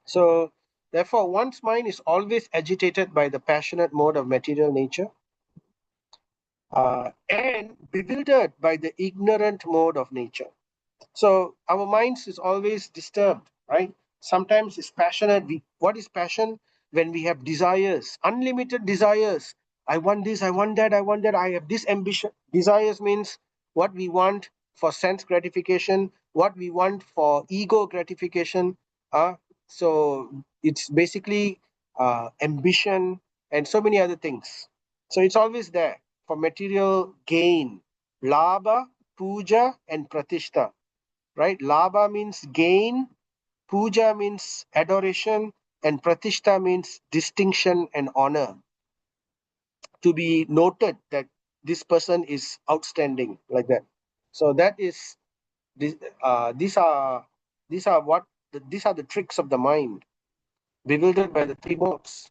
Speaker 1: So, therefore, one's mind is always agitated by the passionate mode of material nature and bewildered by the ignorant mode of nature. So, our minds is always disturbed, right? Sometimes it's passionate. What is passion? When we have desires, unlimited desires. I want this, I want that, I want that. I have this ambition. Desires means what we want for sense gratification, what we want for ego gratification. So it's basically ambition and so many other things. So it's always there for material gain, labha, puja, and pratishta. Right? Labha means gain, puja means adoration, and pratishta means distinction and honor. To be noted that this person is outstanding, like that. So that is this. These are what these are the tricks of the mind, bewildered by the three modes.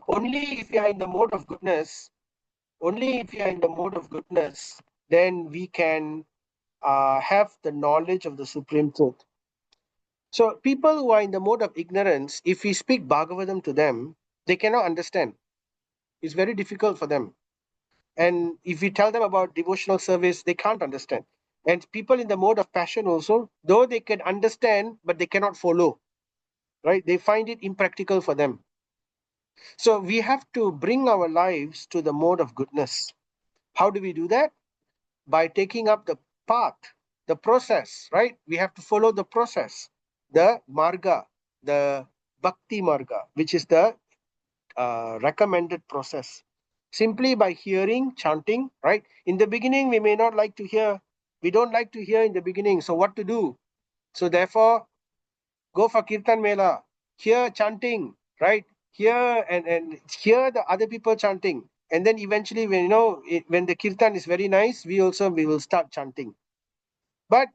Speaker 1: Only if we are in the mode of goodness, only if we are in the mode of goodness, then we can have the knowledge of the supreme truth. So people who are in the mode of ignorance, if we speak Bhagavatam to them, they cannot understand. It's very difficult for them. And if we tell them about devotional service, they can't understand. And people in the mode of passion also, though they can understand, but they cannot follow. Right? They find it impractical for them. So we have to bring our lives to the mode of goodness. How do we do that? By taking up the path, the process, right? We have to follow the process, the marga, the bhakti marga, which is the recommended process. Simply by hearing, chanting, right? In the beginning, we may not like to hear. We don't like to hear in the beginning. So, what to do? So, therefore, go for Kirtan Mela, hear chanting, right? Hear and hear the other people chanting. And then eventually, when when the Kirtan is very nice, we will start chanting. But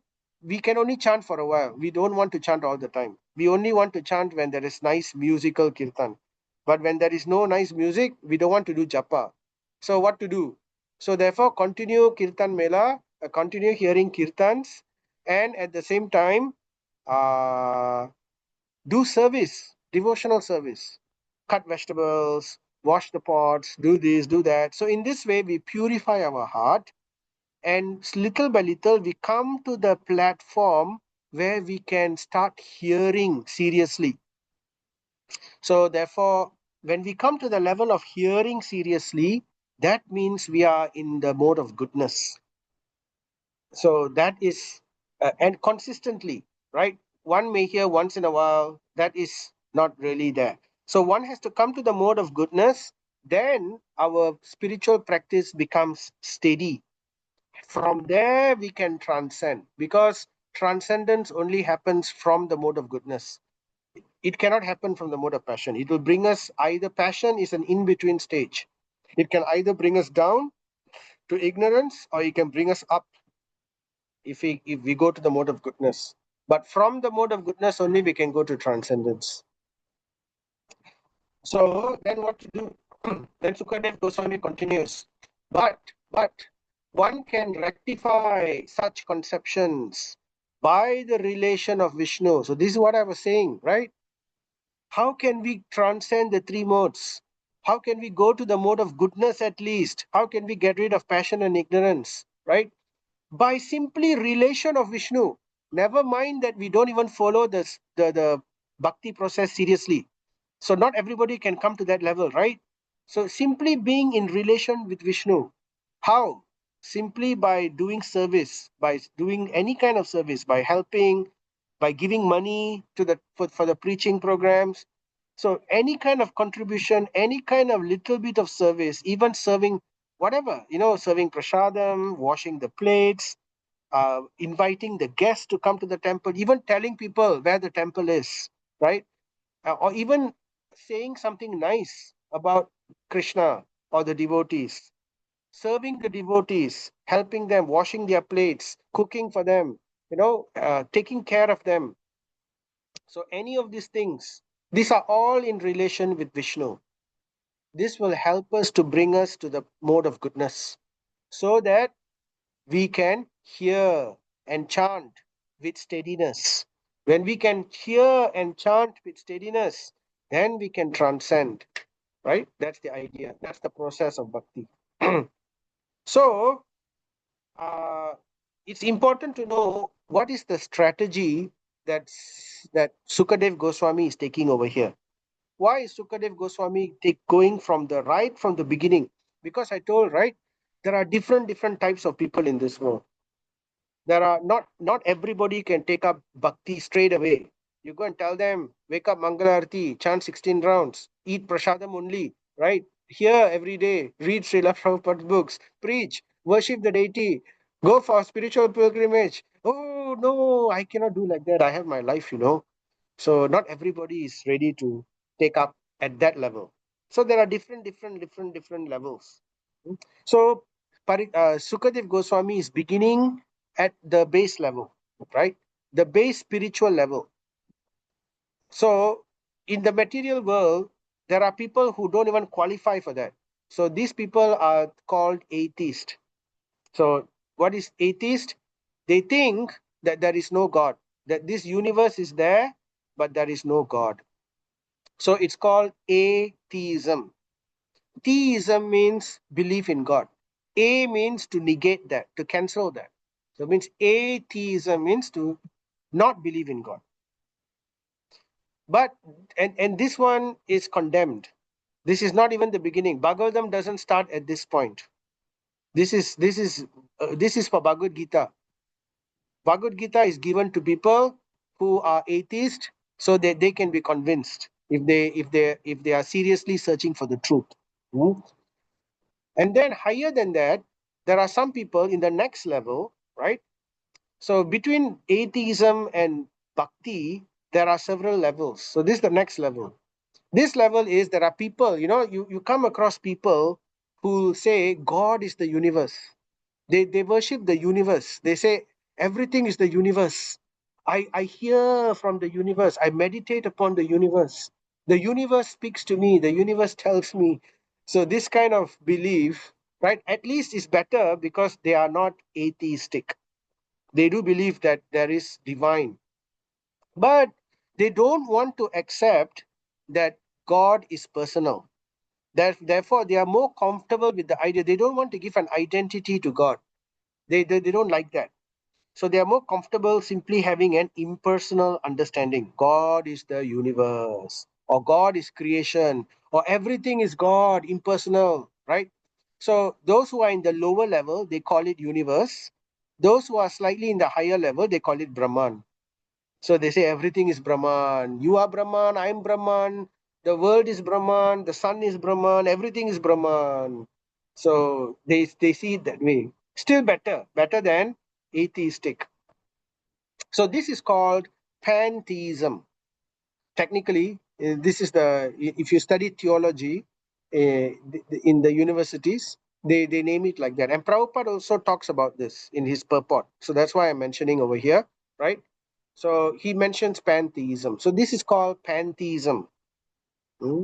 Speaker 1: we can only chant for a while. We don't want to chant all the time. We only want to chant when there is nice musical kirtan. But when there is no nice music, we don't want to do japa. So what to do? So therefore, continue kirtan mela, continue hearing kirtans, and at the same time, uh, do service, devotional service. Cut vegetables, wash the pots, do this, do that. So in this way, we purify our heart, and little by little we come to the platform where we can start hearing seriously. So therefore, when we come to the level of hearing seriously, that means we are in the mode of goodness. So that is and consistently, right? One may hear once in a while, that is not really there. So one has to come to the mode of goodness, then our spiritual practice becomes steady. From there we can transcend, because transcendence only happens from the mode of goodness. It cannot happen from the mode of passion. It will bring us, either passion is an in-between stage. It can either bring us down to ignorance, or it can bring us up if we go to the mode of goodness. But from the mode of goodness only we can go to transcendence. So then what to do? Then Sukadev Goswami continues. But one can rectify such conceptions by the relation of Vishnu. So this is what I was saying, right? How can we transcend the three modes? How can we go to the mode of goodness at least? How can we get rid of passion and ignorance, right? By simply relation of Vishnu. Never mind that we don't even follow the bhakti process seriously. So not everybody can come to that level, right? So simply being in relation with Vishnu. How? Simply by doing service, by doing any kind of service, by helping, by giving money to for the preaching programs. So any kind of contribution, any kind of little bit of service, even serving whatever, serving prasadam, washing the plates, inviting the guests to come to the temple, even telling people where the temple is, right? Or even saying something nice about Krishna or the devotees, serving the devotees, helping them, washing their plates, cooking for them, taking care of them. So, any of these things, these are all in relation with Vishnu. This will help us to bring us to the mode of goodness, so that we can hear and chant with steadiness. When we can hear and chant with steadiness, then we can transcend, right? That's the idea. That's the process of bhakti. So, uh, it's important to know what is the strategy that Sukadev Goswami is taking over here. Why is Sukadev Goswami going from the beginning? Because I told, right, there are different types of people in this world. There are not everybody can take up bhakti straight away. You go and tell them, wake up Mangalarti, chant 16 rounds, eat prasadam only, right? Here every day, read Srila Prabhupada's books, preach, worship the deity, go for spiritual pilgrimage. Oh no, I cannot do like that. I have my life. So not everybody is ready to take up at that level. So there are different levels. So Sukadev Goswami is beginning at the base level, right? The base spiritual level. So in the material world, there are people who don't even qualify for that. So these people are called atheist. So what is atheist? They think that there is no God, that this universe is there, but there is no God. So it's called atheism. Theism means belief in God. A means to negate that, to cancel that. So it means atheism means to not believe in God. But and this one is condemned. This is not even the beginning. Bhagavatam doesn't start at this point. This is for Bhagavad Gita. Bhagavad Gita is given to people who are atheist, so that they can be convinced if they are seriously searching for the truth. Hmm? And then higher than that, there are some people in the next level, right? So between atheism and bhakti, there are several levels. So this is the next level. This level is there are people, you come across people who say God is the universe. They worship the universe. They say everything is the universe. I hear from the universe. I meditate upon the universe. The universe speaks to me. The universe tells me. So this kind of belief, right, at least is better because they are not atheistic. They do believe that there is divine, but they don't want to accept that God is personal. Therefore, they are more comfortable with the idea. They don't want to give an identity to God. They don't like that. So they are more comfortable simply having an impersonal understanding. God is the universe, or God is creation, or everything is God, impersonal, right? So those who are in the lower level, they call it universe. Those who are slightly in the higher level, they call it Brahman. So they say everything is Brahman. You are Brahman, I am Brahman, the world is Brahman, the sun is Brahman, everything is Brahman. So they see it that way. Still better than atheistic. So this is called pantheism. Technically, this is if you study theology in the universities, they name it like that. And Prabhupada also talks about this in his purport. So that's why I'm mentioning over here, right? So he mentions pantheism. So this is called pantheism. Hmm?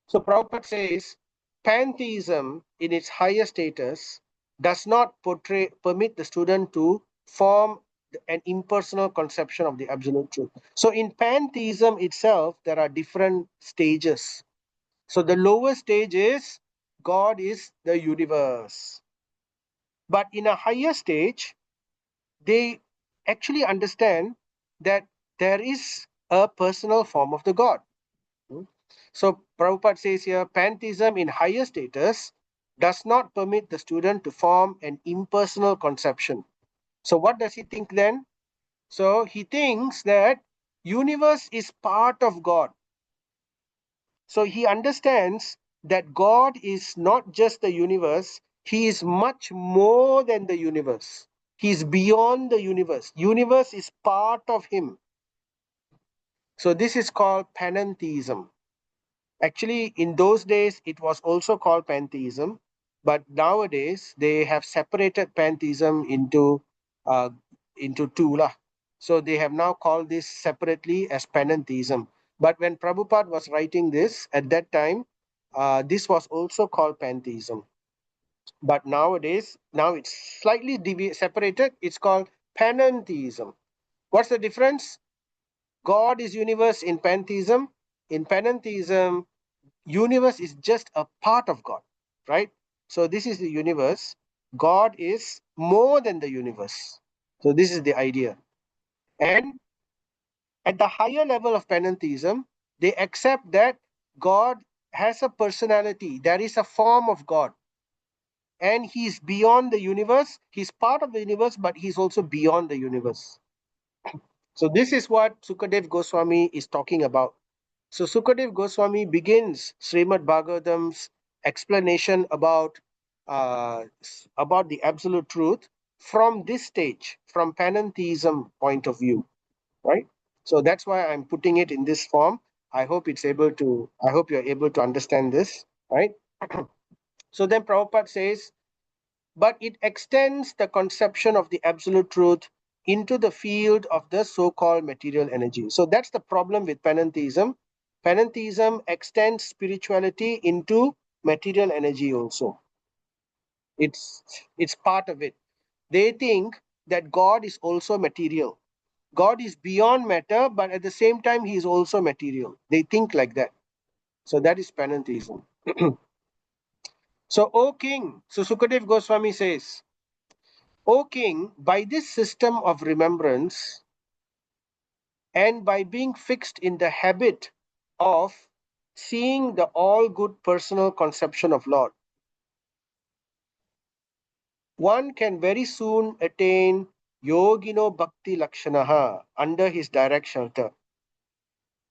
Speaker 1: So Prabhupada says pantheism in its higher status does not permit the student to form an impersonal conception of the absolute truth. So in pantheism itself, there are different stages. So the lower stage is God is the universe. But in a higher stage, they actually understand that there is a personal form of the God. Hmm? So Prabhupada says here, pantheism in higher status does not permit the student to form an impersonal conception. So what does he think then? So he thinks that universe is part of God. So he understands that God is not just the universe, he is much more than the universe. He is beyond the universe. Universe is part of him. So this is called panentheism. Actually, in those days, it was also called pantheism, but nowadays they have separated pantheism uh, into two lah. So they have now called this separately as panentheism. But when Prabhupada was writing this at that time, this was also called pantheism. But nowadays, now it's slightly separated. It's called panentheism. What's the difference? God is universe in pantheism. In panentheism, universe is just a part of God, right? So this is the universe. God is more than the universe. So this is the idea. And at the higher level of panentheism, they accept that God has a personality. There is a form of God. And he's beyond the universe. He's part of the universe, but he's also beyond the universe. So this is what Sukadev Goswami is talking about. So Sukadev Goswami begins Srimad Bhagavatam's explanation about the absolute truth from this stage, from panentheism point of view, right? So that's why I'm putting it in this form. I hope you're able to understand this, right? So then Prabhupada says, but it extends the conception of the absolute truth into the field of the so-called material energy. So that's the problem with panentheism. Panentheism extends spirituality into material energy also. It's part of it. They think that God is also material. God is beyond matter, but at the same time, he is also material. They think like that. So that is panentheism. So, O king, so Sukadev Goswami says, O king, by this system of remembrance and by being fixed in the habit of seeing the all good personal conception of Lord, one can very soon attain Yogino Bhakti Lakshanaha under his direct shelter.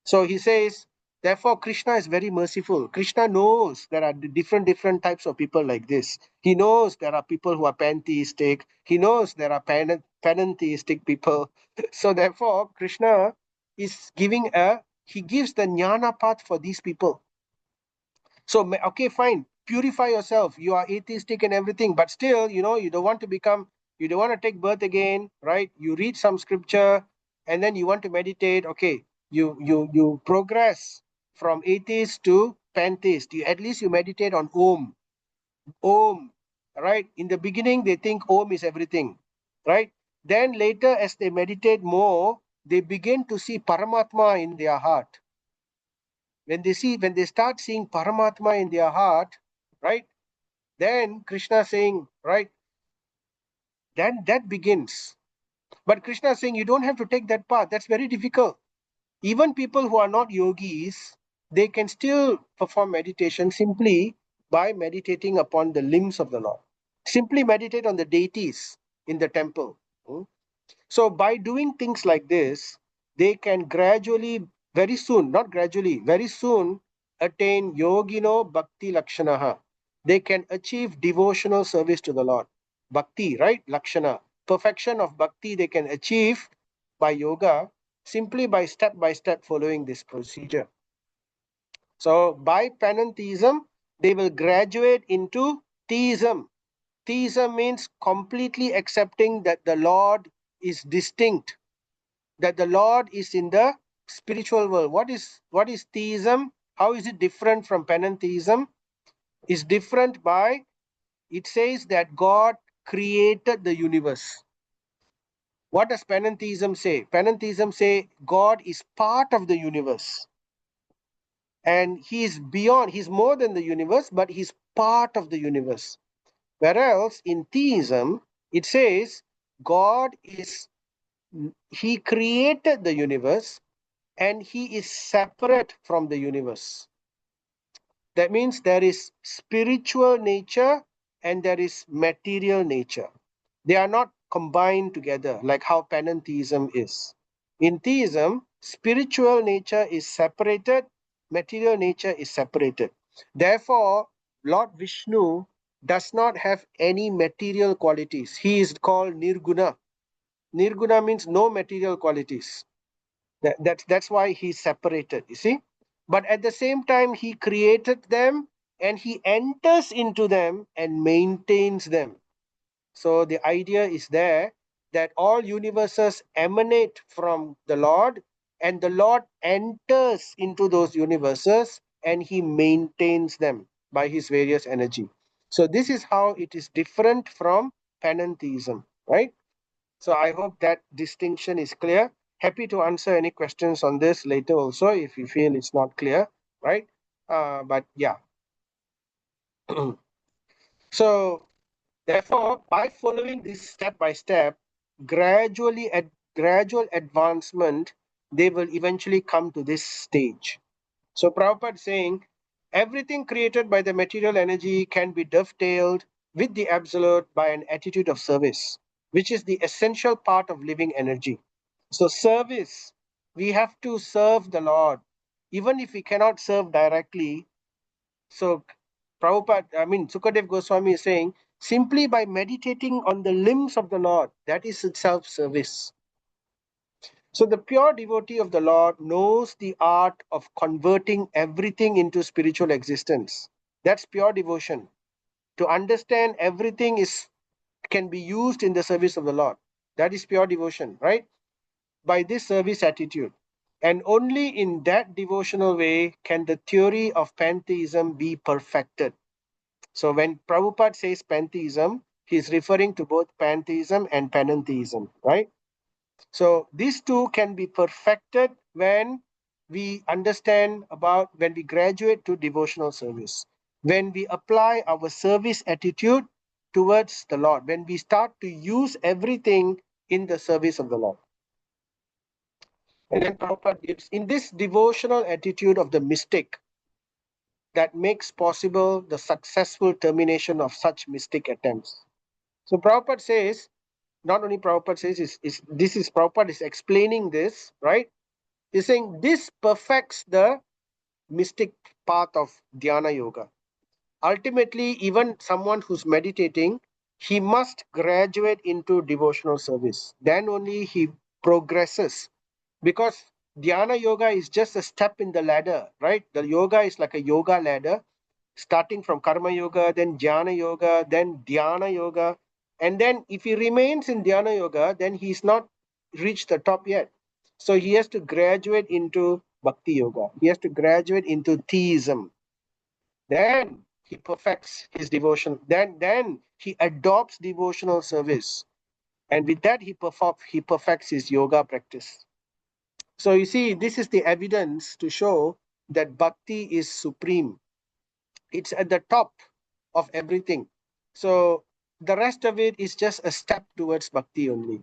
Speaker 1: So he says, therefore, Krishna is very merciful. Krishna knows there are different types of people like this. He knows there are people who are pantheistic. He knows there are panentheistic people. So therefore, Krishna is he gives the jnana path for these people. So, okay, fine. Purify yourself. You are atheistic and everything, but still, you don't want to you don't want to take birth again, right? You read some scripture and then you want to meditate. Okay, you progress from atheist to pantheist. At least you meditate on Om. Om, right? In the beginning, they think Om is everything, right? Then later, as they meditate more, they begin to see Paramatma in their heart. When they start seeing Paramatma in their heart, right, then Krishna saying, right, then that begins. But Krishna is saying you don't have to take that path. That's very difficult. Even people who are not yogis, they can still perform meditation simply by meditating upon the limbs of the Lord. Simply meditate on the deities in the temple. Hmm? So by doing things like this, they can gradually, very soon, not gradually, very soon attain yogino bhakti lakshanaha. They can achieve devotional service to the Lord. Bhakti, right? Lakshana. Perfection of bhakti they can achieve by yoga simply by step following this procedure. So by panentheism, they will graduate into theism. Theism means completely accepting that the Lord is distinct, that the Lord is in the spiritual world. What is theism? How is it different from panentheism? It's different by it says that God created the universe. What does panentheism say? Panentheism say God is part of the universe. And he is beyond, he's more than the universe, but he's part of the universe. Whereas in theism, it says God is, he created the universe and he is separate from the universe. That means there is spiritual nature and there is material nature. They are not combined together like how panentheism is. In theism, spiritual nature is separated, material nature is separated. Therefore, Lord Vishnu does not have any material qualities. He is called Nirguna. Nirguna means no material qualities. That's why he's separated, you see. But at the same time, he created them and he enters into them and maintains them. So the idea is there that all universes emanate from the Lord, and the Lord enters into those universes and he maintains them by his various energy. So this is how it is different from panentheism, right? So I hope that distinction is clear. Happy to answer any questions on this later also if you feel it's not clear, right? But yeah. So therefore, by following this step by step, gradually at gradual advancement, they will eventually come to this stage. So Prabhupada saying, everything created by the material energy can be dovetailed with the absolute by an attitude of service, which is the essential part of living energy. So service, we have to serve the Lord, even if we cannot serve directly. So Sukadev Goswami is saying, simply by meditating on the limbs of the Lord, that is itself service. So the pure devotee of the Lord knows the art of converting everything into spiritual existence. That's pure devotion. To understand everything can be used in the service of the Lord. That is pure devotion, right? By this service attitude. And only in that devotional way can the theory of pantheism be perfected. So when Prabhupada says pantheism, he is referring to both pantheism and panentheism, right? So these two can be perfected when we understand about when we graduate to devotional service, when we apply our service attitude towards the Lord, when we start to use everything in the service of the Lord. And then Prabhupada gives in this devotional attitude of the mystic, that makes possible the successful termination of such mystic attempts. So Prabhupada says, not only Prabhupada says, Prabhupada is explaining this, right? He's saying this perfects the mystic path of dhyana yoga. Ultimately, even someone who's meditating, he must graduate into devotional service. Then only he progresses, because dhyana yoga is just a step in the ladder, right? The yoga is like a yoga ladder, starting from karma yoga, then jnana yoga, then dhyana yoga. And then if he remains in dhyana yoga, then he's not reached the top yet. So he has to graduate into bhakti yoga. He has to graduate into theism. Then he perfects his devotion. Then he adopts devotional service. And with that, he perfects his yoga practice. So you see, this is the evidence to show that bhakti is supreme. It's at the top of everything. So the rest of it is just a step towards bhakti only.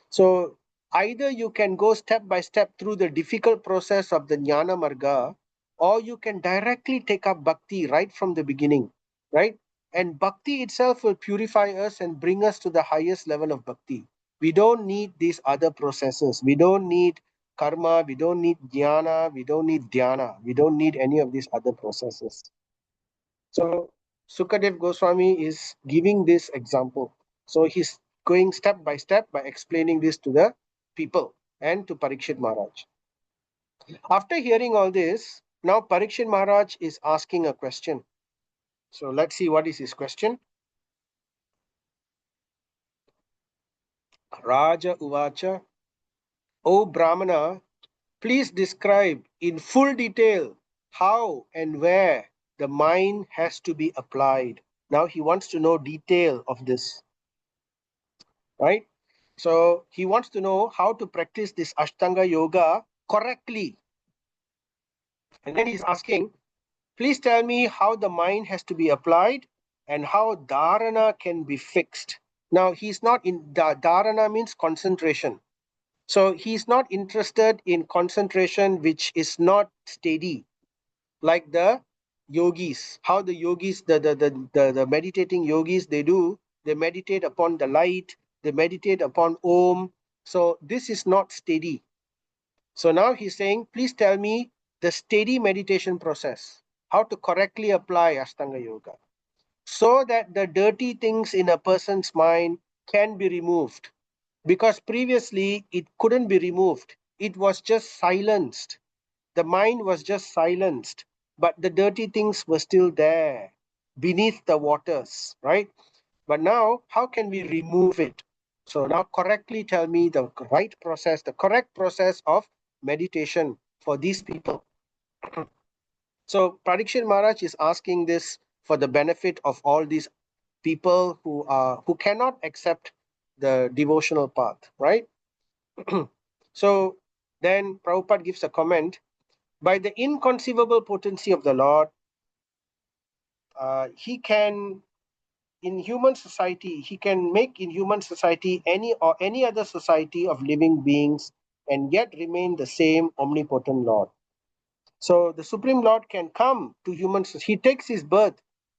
Speaker 1: So either you can go step by step through the difficult process of the jnana marga, or you can directly take up bhakti right from the beginning, right? And bhakti itself will purify us and bring us to the highest level of bhakti. We don't need these other processes. We don't need karma. We don't need jnana. We don't need dhyana. We don't need any of these other processes. So Sukadev Goswami is giving this example. So he's going step by step by explaining this to the people and to Parikshit Maharaj. After hearing all this, now Parikshit Maharaj is asking a question. So let's see what is his question. Raja Uvacha, O Brahmana, please describe in full detail how and where the mind has to be applied. Now he wants to know detail of this, right? So he wants to know how to practice this Ashtanga yoga correctly. And then he's asking, please tell me how the mind has to be applied and how dharana can be fixed. Now he's not in dharana means concentration. So he's not interested in concentration which is not steady, like the yogis. How the yogis, the meditating yogis, they meditate upon the light, they meditate upon Om. So this is not steady. So now he's saying, please tell me the steady meditation process, how to correctly apply Ashtanga Yoga, so that the dirty things in a person's mind can be removed. Because previously it couldn't be removed, it was just silenced. The mind was just silenced, but the dirty things were still there beneath the waters, right? But now, how can we remove it? So now correctly tell me the right process, the correct process of meditation for these people. So Parikshit Maharaj is asking this for the benefit of all these people who cannot accept the devotional path, right? So then Prabhupada gives a comment. By the inconceivable potency of the Lord, he can in human society, he can make in human society any other society of living beings and yet remain the same omnipotent Lord. So the Supreme Lord can come to human society. He takes his birth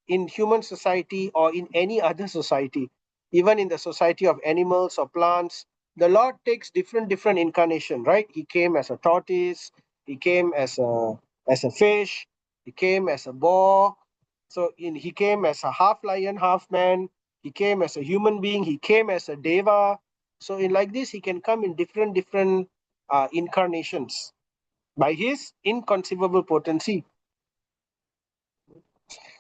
Speaker 1: in human society or in any other society, even in the society of animals or plants. The Lord takes different incarnation, right? He came as a tortoise, he came as a fish, he came as a boar. So he came as a half lion, half man. He came as a human being. He came as a deva. So in like this, he can come in different incarnations by his inconceivable potency.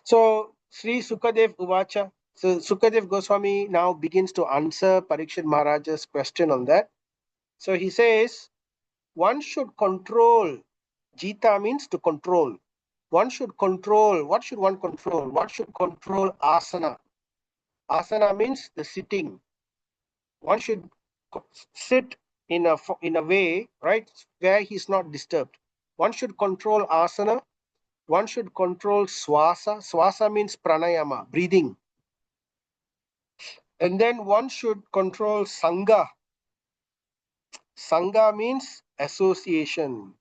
Speaker 1: So Sri Sukadev Uvacha. So Sukadev Goswami now begins to answer Parikshit Maharaj's question on that. So he says, one should control. Jita means to control. One should control. What should one control? One should control asana. Asana means the sitting. One should sit in a way, right, where he's not disturbed. One should control asana. One should control swasa. Swasa means pranayama, breathing. And then one should control sangha. Sangha means association.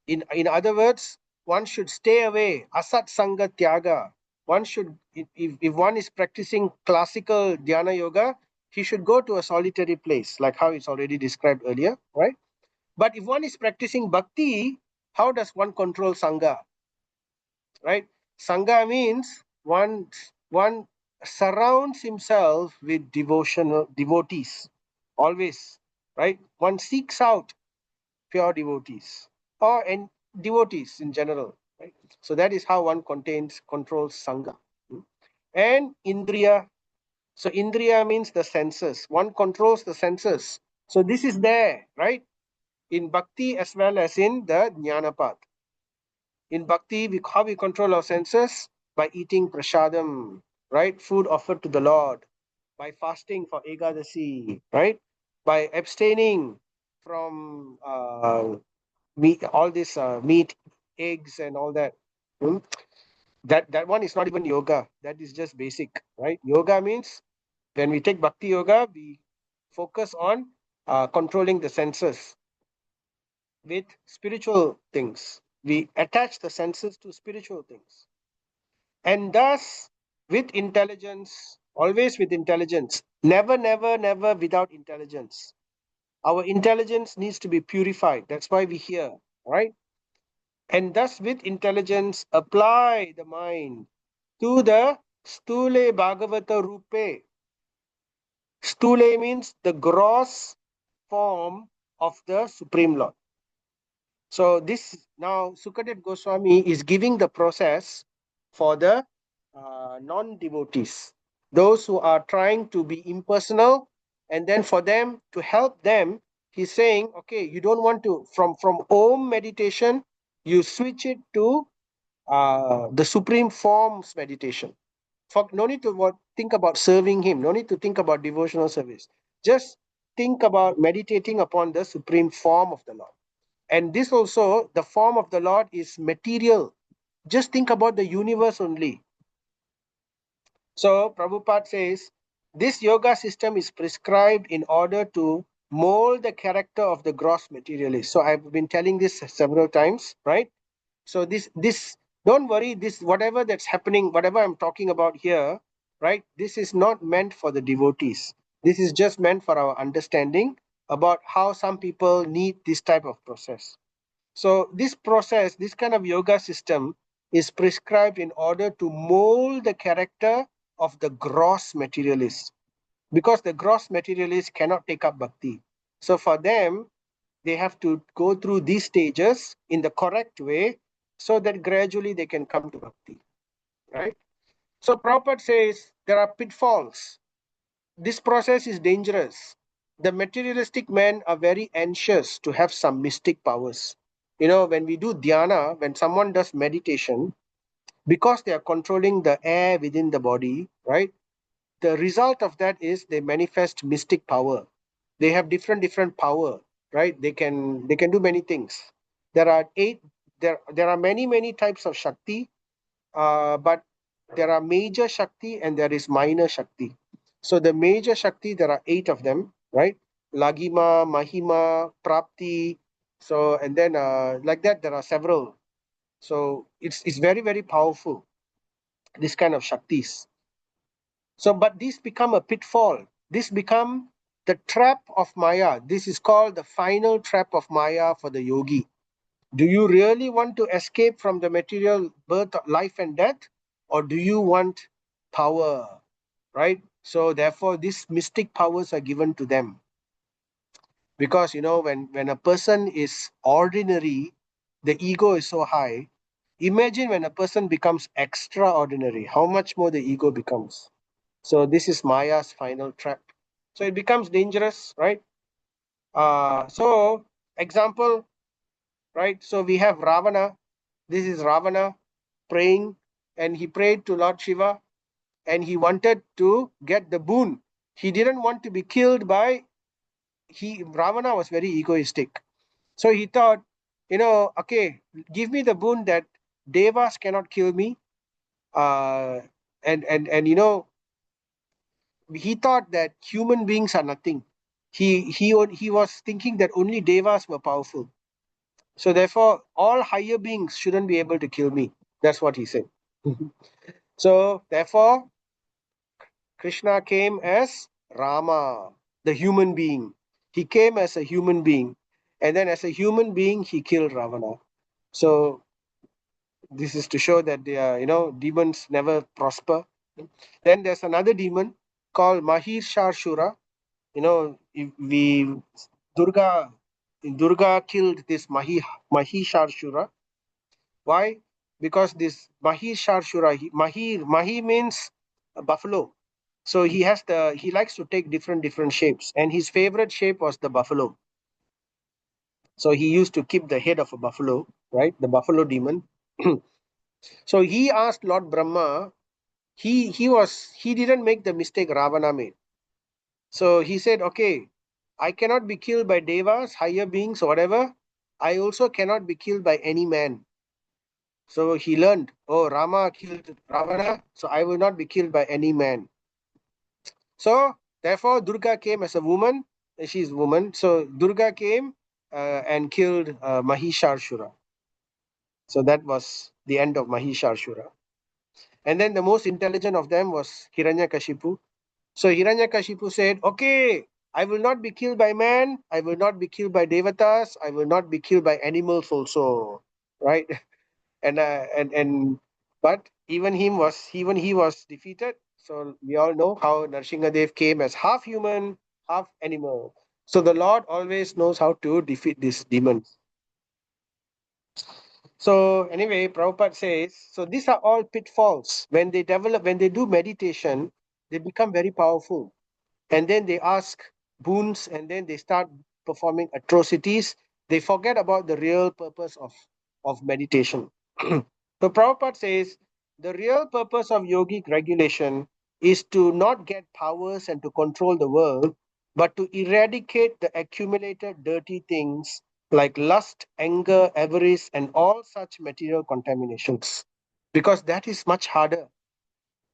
Speaker 1: In other words, one should stay away. Asat Sanga Tyaga. One should, if one is practicing classical dhyana yoga, he should go to a solitary place, like how it's already described earlier, right? But if one is practicing bhakti, how does one control Sangha, right? Sangha means one surrounds himself with devotional devotees, always, right? One seeks out pure devotees or and devotees in general, right? So that is how one controls Sangha. And Indriya. So Indriya means the senses. One controls the senses. So this is there, right? In Bhakti as well as in the Jnana path. In Bhakti, how we control our senses? By eating prasadam, right? Food offered to the Lord. By fasting for Ekadasi, right? By abstaining from meat, all this meat, eggs, and all that. Hmm? That one is not even yoga. That is just basic, right? Yoga means when we take bhakti yoga, we focus on controlling the senses with spiritual things. We attach the senses to spiritual things. And thus, with intelligence, always with intelligence, never, never, never without intelligence. Our intelligence needs to be purified. That's why we hear, right? And thus, with intelligence, apply the mind to the Stule Bhagavata Rupe. Stule means the gross form of the Supreme Lord. So this now Sukadev Goswami is giving the process for the non-devotees, those who are trying to be impersonal, and then for them to help them, he's saying, okay, you don't want to from Om meditation, you switch it to the Supreme Forms meditation. For no need to think about serving Him, no need to think about devotional service. Just think about meditating upon the Supreme Form of the Lord. And this also, the form of the Lord is material. Just think about the universe only. So Prabhupada says, this yoga system is prescribed in order to mold the character of the gross materialist. So I've been telling this several times, right? So this don't worry, this whatever that's happening, whatever I'm talking about here, right? This is not meant for the devotees. This is just meant for our understanding about how some people need this type of process. So this process, this kind of yoga system is prescribed in order to mold the character of the gross materialist, because the gross materialist cannot take up bhakti. So for them, they have to go through these stages in the correct way so that gradually they can come to bhakti, right? So Prabhupada says there are pitfalls. This process is dangerous. The materialistic men are very anxious to have some mystic powers. You know, when we do dhyana, when someone does meditation, because they are controlling the air within the body, right? The result of that is they manifest mystic power. They have different power, right? They can do many things. There are eight. There are many types of shakti, but there are major Shakti and there is minor Shakti. So the major Shakti, there are eight of them, right? Lagima, Mahima, Prapti. So and then like that, there are several. So it's very powerful. This kind of Shaktis. So but these become a pitfall. This become the trap of Maya. This is called the final trap of Maya for the yogi. Do you really want to escape from the material birth, life, and death? Or do you want power? Right? So, therefore, these mystic powers are given to them. Because, you know, when a person is ordinary, the ego is so high. Imagine when a person becomes extraordinary, how much more the ego becomes. So, this is Maya's final trap. So, it becomes dangerous, right? So, example, right? So we have Ravana. This is Ravana praying, and he prayed to Lord Shiva, and he wanted to get the boon. He didn't want to be killed by Ravana was very egoistic. So he thought, you know, okay, give me the boon that Devas cannot kill me. Uh, and you know, he thought that human beings are nothing. He was thinking that only Devas were powerful. So therefore, all higher beings shouldn't be able to kill me. That's what he said. So therefore, Krishna came as Rama, the human being. He came as a human being, and then as a human being, he killed Ravana. So this is to show that they are, demons never prosper. Then there's another demon called Mahishashura. If we Durga killed this Mahishashura. Why? Because this Mahishashura, Mahi means a buffalo. So he likes to take different shapes, and his favorite shape was the buffalo. So he used to keep the head of a buffalo, right? The buffalo demon. So he asked Lord Brahma. He didn't make the mistake Ravana made. So he said, okay, I cannot be killed by devas, higher beings, or whatever. I also cannot be killed by any man. So he learned, oh, Rama killed Ravana, so I will not be killed by any man. So therefore, Durga came as a woman. She's a woman. So Durga came and killed Mahishashura. So that was the end of Mahishashura. And then the most intelligent of them was Hiranyakashipu. So Hiranyakashipu said, okay, I will not be killed by man. I will not be killed by devatas. I will not be killed by animals also. Right? And but even he was defeated. So we all know how Narsinghadev came as half human, half animal. So the Lord always knows how to defeat these demons. So anyway, Prabhupada says, so these are all pitfalls. When they do meditation, they become very powerful. And then they ask boons, and then they start performing atrocities. They forget about the real purpose of meditation. So Prabhupada says the real purpose of yogic regulation is to not get powers and to control the world, but to eradicate the accumulated dirty things like lust, anger, avarice, and all such material contaminations. Because that is much harder.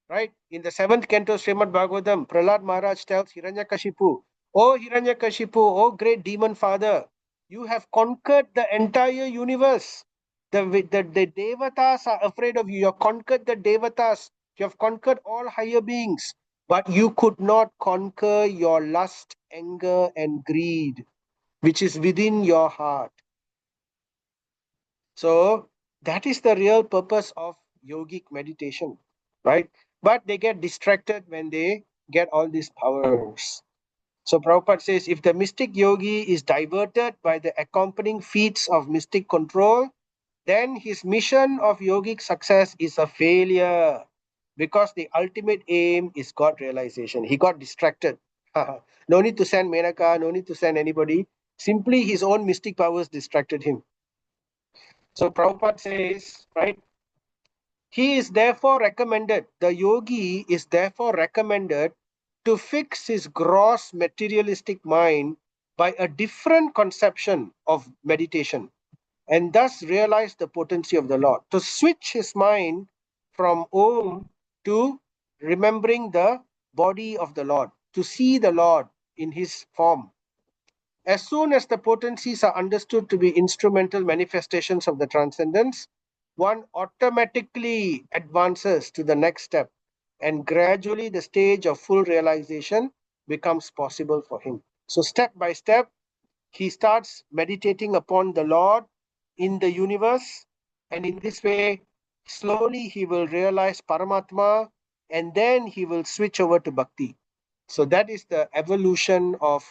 Speaker 1: Right? In the seventh canto Srimad Bhagavatam, Prahlad Maharaj tells Hiranyakashipu, "O Hiranyakashipu, O great demon father, you have conquered the entire universe. The Devatas are afraid of you. You have conquered the Devatas. You have conquered all higher beings. But you could not conquer your lust, anger, and greed, which is within your heart. So that is the real purpose of yogic meditation, right? But they get distracted when they get all these powers. So Prabhupada says if the mystic yogi is diverted by the accompanying feats of mystic control, then his mission of yogic success is a failure because the ultimate aim is God realization. He got distracted. No need to send Menaka, no need to send anybody. Simply his own mystic powers distracted him. So Prabhupada says, right, he is therefore recommended, the yogi is therefore recommended to fix his gross materialistic mind by a different conception of meditation and thus realize the potency of the Lord. To switch his mind from Om to remembering the body of the Lord, to see the Lord in his form. As soon as the potencies are understood to be instrumental manifestations of the transcendence, one automatically advances to the next step, and gradually the stage of full realization becomes possible for him. So, step by step, he starts meditating upon the Lord in the universe, and in this way, slowly he will realize Paramatma, and then he will switch over to Bhakti. So that is the evolution of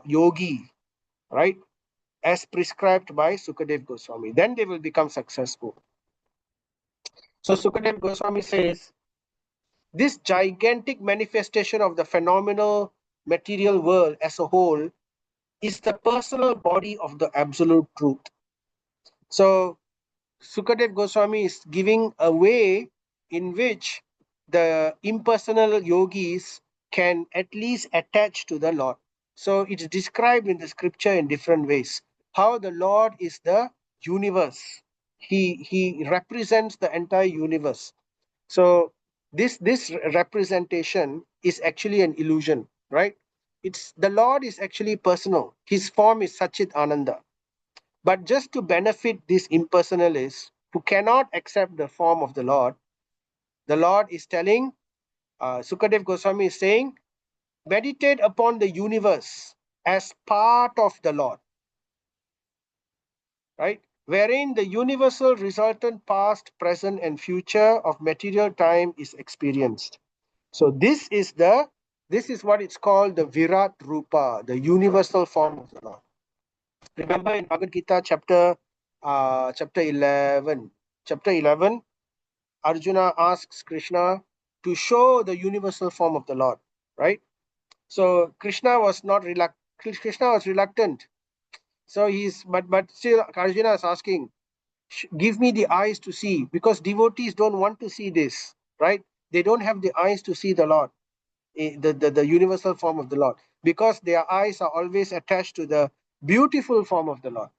Speaker 1: yogi, right? As prescribed by Sukadev Goswami. Then they will become successful. So Sukadev Goswami says, this gigantic manifestation of the phenomenal material world as a whole is the personal body of the absolute truth. So Sukadev Goswami is giving a way in which the impersonal yogis can at least attach to the Lord. So it's described in the scripture in different ways. How the Lord is the universe. He represents the entire universe. So this representation is actually an illusion, right? It's the Lord is actually personal. His form is Satchit Ananda. But just to benefit these impersonalists who cannot accept the form of the Lord is telling, Sukadev Goswami is saying, meditate upon the universe as part of the Lord, right? Wherein the universal resultant past, present, and future of material time is experienced. So this is what it's called the Virat Rupa, the universal form of the Lord. Remember in Bhagavad Gita chapter 11, Arjuna asks Krishna to show the universal form of the Lord, right? So Krishna was reluctant. So but still Arjuna is asking, give me the eyes to see, because devotees don't want to see this, right? They don't have the eyes to see the Lord, the universal form of the Lord, because their eyes are always attached to the beautiful form of the Lord.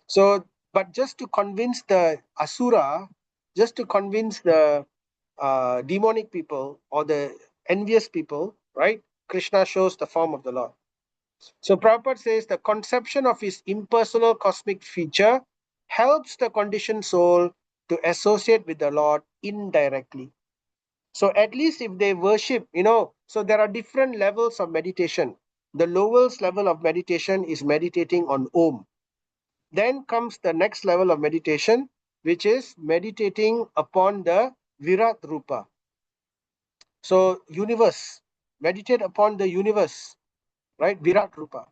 Speaker 1: So, but just to convince the asura, just to convince the demonic people or the envious people, right? Krishna shows the form of the Lord. So Prabhupada says the conception of his impersonal cosmic feature helps the conditioned soul to associate with the Lord indirectly. So at least if they worship, so there are different levels of meditation. The lowest level of meditation is meditating on Om. Then comes the next level of meditation, which is meditating upon the Virat Rupa. So universe, meditate upon the universe, right? Virat Rupa.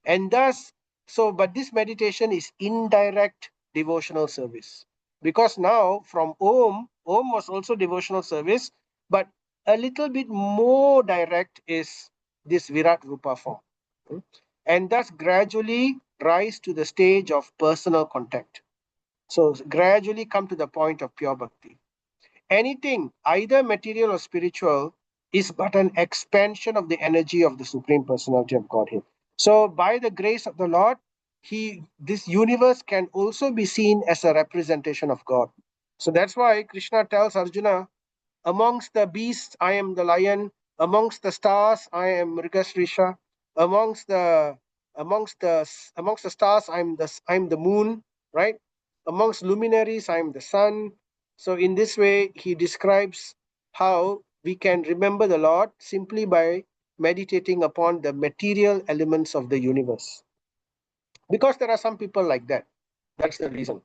Speaker 1: And thus, but this meditation is indirect devotional service. Because now from Om was also devotional service, but a little bit more direct is this Virat Rupa form. And thus gradually rise to the stage of personal contact. So gradually come to the point of pure bhakti. Anything, either material or spiritual, is but an expansion of the energy of the Supreme Personality of Godhead. So, by the grace of the Lord, this universe can also be seen as a representation of God. So that's why Krishna tells Arjuna, amongst the beasts, I am the lion. Amongst the stars, I am Mrigasrisha. Amongst the amongst the stars, I'm the moon, right? Amongst luminaries, I'm the sun. So in this way, he describes how we can remember the Lord simply by meditating upon the material elements of the universe. Because there are some people like that. That's the reason.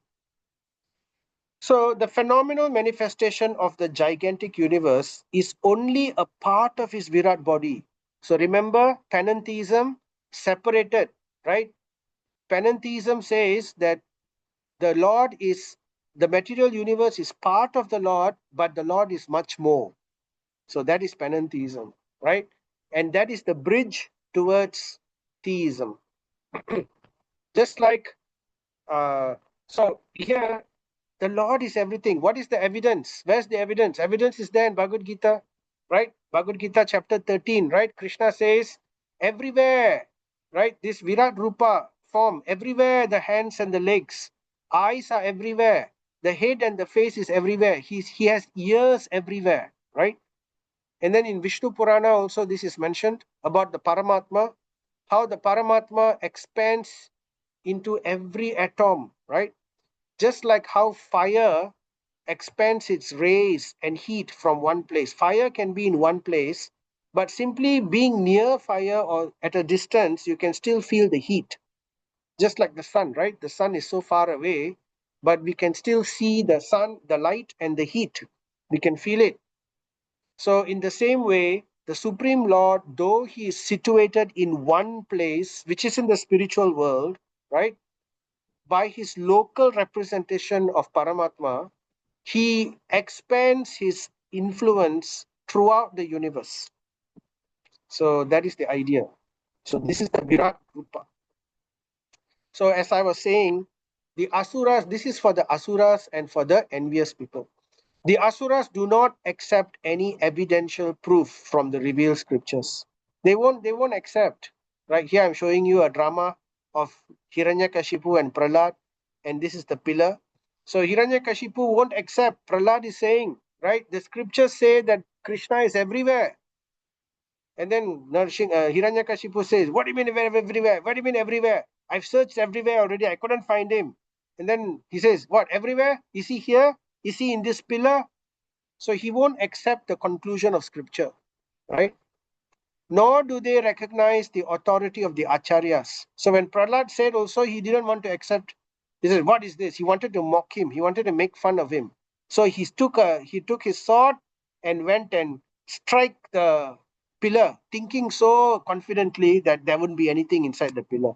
Speaker 1: So the phenomenal manifestation of the gigantic universe is only a part of his Virat body. So remember, panentheism separated, right? Panentheism says that the material universe is part of the Lord, but the Lord is much more. So that is panentheism, right? And that is the bridge towards theism. Just like, so here, the Lord is everything. What is the evidence? Where's the evidence? Evidence is there in Bhagavad Gita, right? Bhagavad Gita chapter 13, right? Krishna says, everywhere, right? This Virat Rupa form, everywhere, the hands and the legs, eyes are everywhere. The head and the face is everywhere. He has ears everywhere, right? And then in Vishnu Purana also this is mentioned about the Paramatma, how the Paramatma expands into every atom, right? Just like how fire expands its rays and heat from one place. Fire can be in one place, but simply being near fire or at a distance, you can still feel the heat. Just like the sun, right? The sun is so far away, but we can still see the sun, the light, and the heat. We can feel it. So, in the same way, the Supreme Lord, though he is situated in one place, which is in the spiritual world, right? By his local representation of Paramatma, he expands his influence throughout the universe. So that is the idea. So this is the Virat Rupa. So as I was saying, the Asuras, this is for the Asuras and for the envious people. The Asuras do not accept any evidential proof from the revealed scriptures. They won't accept. Right here I'm showing you a drama of Hiranyakashipu and Prahlad, and this is the pillar. So Hiranyakashipu won't accept. Prahlad is saying, right, the scriptures say that Krishna is everywhere. And then Hiranyakashipu says, what do you mean everywhere? What do you mean everywhere? I've searched everywhere already. I couldn't find him. And then he says, what, everywhere? Is he here? Is he in this pillar? So he won't accept the conclusion of scripture, right? Nor do they recognize the authority of the acharyas. So when Prahlad said also he didn't want to accept, he said, what is this? He wanted to mock him. He wanted to make fun of him. So he took his sword and went and strike the pillar, thinking so confidently that there wouldn't be anything inside the pillar,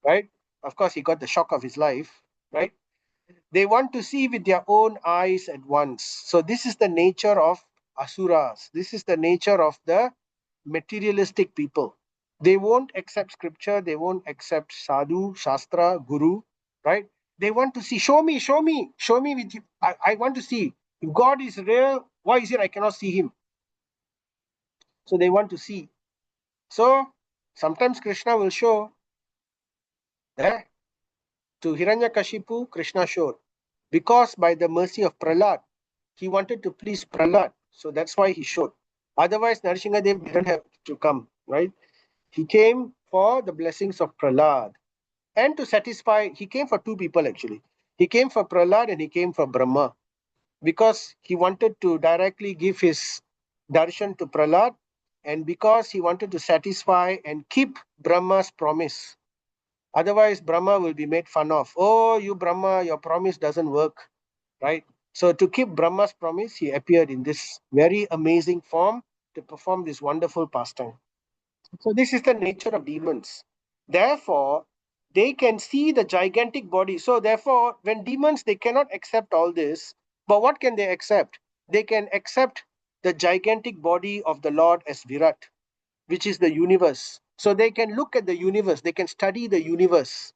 Speaker 1: right? Of course, he got the shock of his life, right? They want to see with their own eyes at once. So this is the nature of asuras. This is the nature of the materialistic people. They won't accept scripture. They won't accept sadhu, shastra, guru, right? They want to see, show me, show me, show me with you. I want to see. If God is real, why is it I cannot see him? So they want to see. So sometimes Krishna will show that to Hiranyakashipu, Krishna showed. Because by the mercy of Prahlad, he wanted to please Prahlad. So that's why he showed. Otherwise, Narasimhadev didn't have to come, right? He came for the blessings of Prahlad. And to satisfy, he came for two people actually. He came for Prahlad and he came for Brahma. Because he wanted to directly give his darshan to Prahlad, and because he wanted to satisfy and keep Brahma's promise. Otherwise, Brahma will be made fun of. Oh, you Brahma, your promise doesn't work, right? So to keep Brahma's promise, he appeared in this very amazing form to perform this wonderful pastime. So this is the nature of demons. Therefore, they can see the gigantic body. So therefore, when demons, they cannot accept all this. But what can they accept? They can accept the gigantic body of the Lord as Virat, which is the universe. So they can look at the universe, they can study the universe.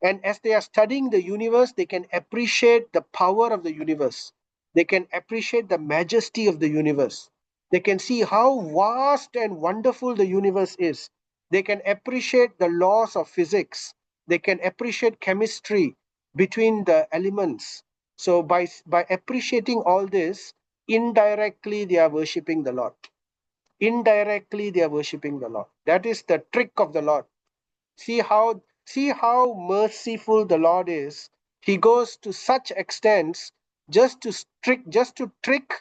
Speaker 1: And as they are studying the universe, they can appreciate the power of the universe. They can appreciate the majesty of the universe. They can see how vast and wonderful the universe is. They can appreciate the laws of physics. They can appreciate chemistry between the elements. So by appreciating all this, indirectly they are worshipping the Lord. Indirectly they are worshipping the Lord. That is the trick of the Lord. See how merciful the Lord is. He goes to such extents just to trick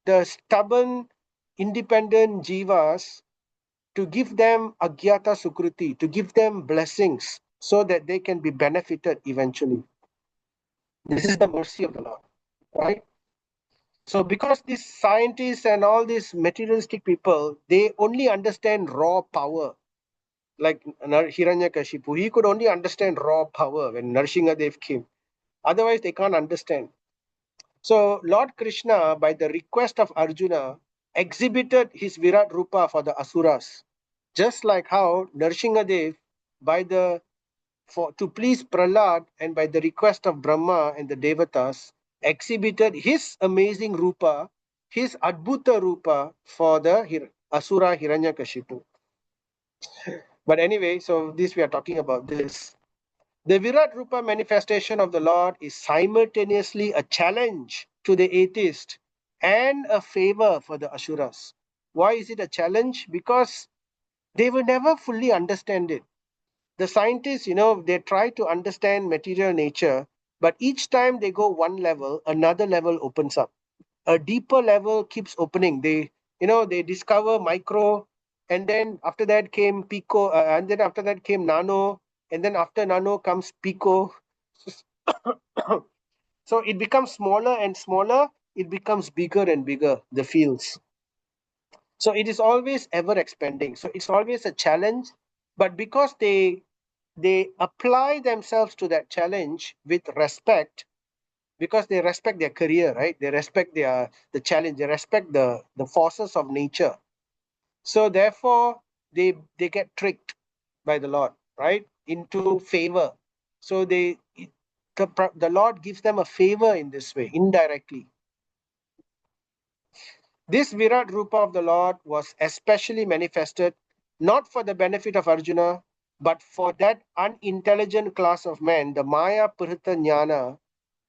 Speaker 1: the stubborn independent jivas, to give them agyata sukruti, to give them blessings so that they can be benefited eventually. This is the mercy of the Lord, right? So because these scientists and all these materialistic people, they only understand raw power. Like Hiranyakashipu, he could only understand raw power when Nrsimhadev came. Otherwise, they can't understand. So Lord Krishna, by the request of Arjuna, exhibited his Virat Rupa for the Asuras. Just like how Nrsimhadev, by the to please Prahlad and by the request of Brahma and the Devatas, exhibited his amazing Rupa, his Adbhuta Rupa for the Asura Hiranyakashipu. But anyway, so this we are talking about this. The Virat Rupa manifestation of the Lord is simultaneously a challenge to the atheist and a favor for the Asuras. Why is it a challenge? Because they will never fully understand it. The scientists, they try to understand material nature, but each time they go one level, another level opens up. A deeper level keeps opening. They discover micro, and then after that came pico, and then after that came nano, and then after nano comes pico. So it becomes smaller and smaller, it becomes bigger and bigger, the fields. So it is always ever expanding. So it's always a challenge, but because they apply themselves to that challenge with respect, because they respect their career, right? They respect the challenge, they respect the forces of nature. So therefore they get tricked by the Lord, right, into favor. So the Lord gives them a favor in this way, indirectly. This Virat Rupa of the Lord was especially manifested not for the benefit of Arjuna, but for that unintelligent class of men, the Maya Purita Jnana,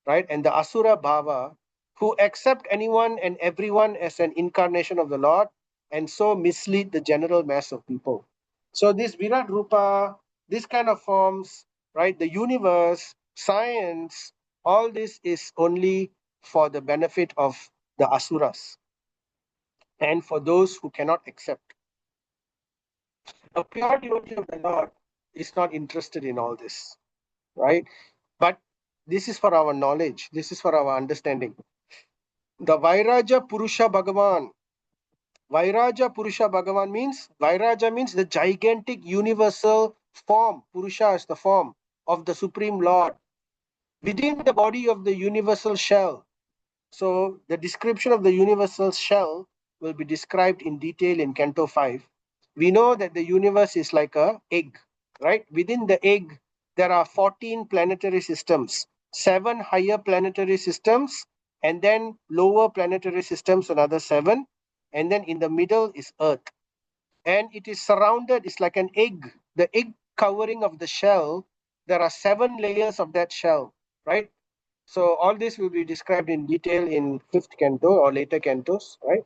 Speaker 1: right, and the Asura Bhava, who accept anyone and everyone as an incarnation of the Lord and so mislead the general mass of people. So this Virat Rupa this kind of forms, right? The universe, science, all this is only for the benefit of the asuras and for those who cannot accept. A pure devotee of the Lord is not interested in all this, right? But this is for our knowledge, this is for our understanding. The Vairaja Purusha Bhagavan. Vairaja Purusha Bhagavan means, Vairaja means the gigantic universal form. Purusha is the form of the Supreme Lord within the body of the universal shell. So the description of the universal shell will be described in detail in Canto 5. We know that the universe is like a egg, right? Within the egg, there are 14 planetary systems, 7 higher planetary systems, and then lower planetary systems, another 7. And then in the middle is Earth. And it is surrounded, it's like an egg. The egg covering of the shell, there are 7 layers of that shell, right? So all this will be described in detail in 5th canto or later cantos, right?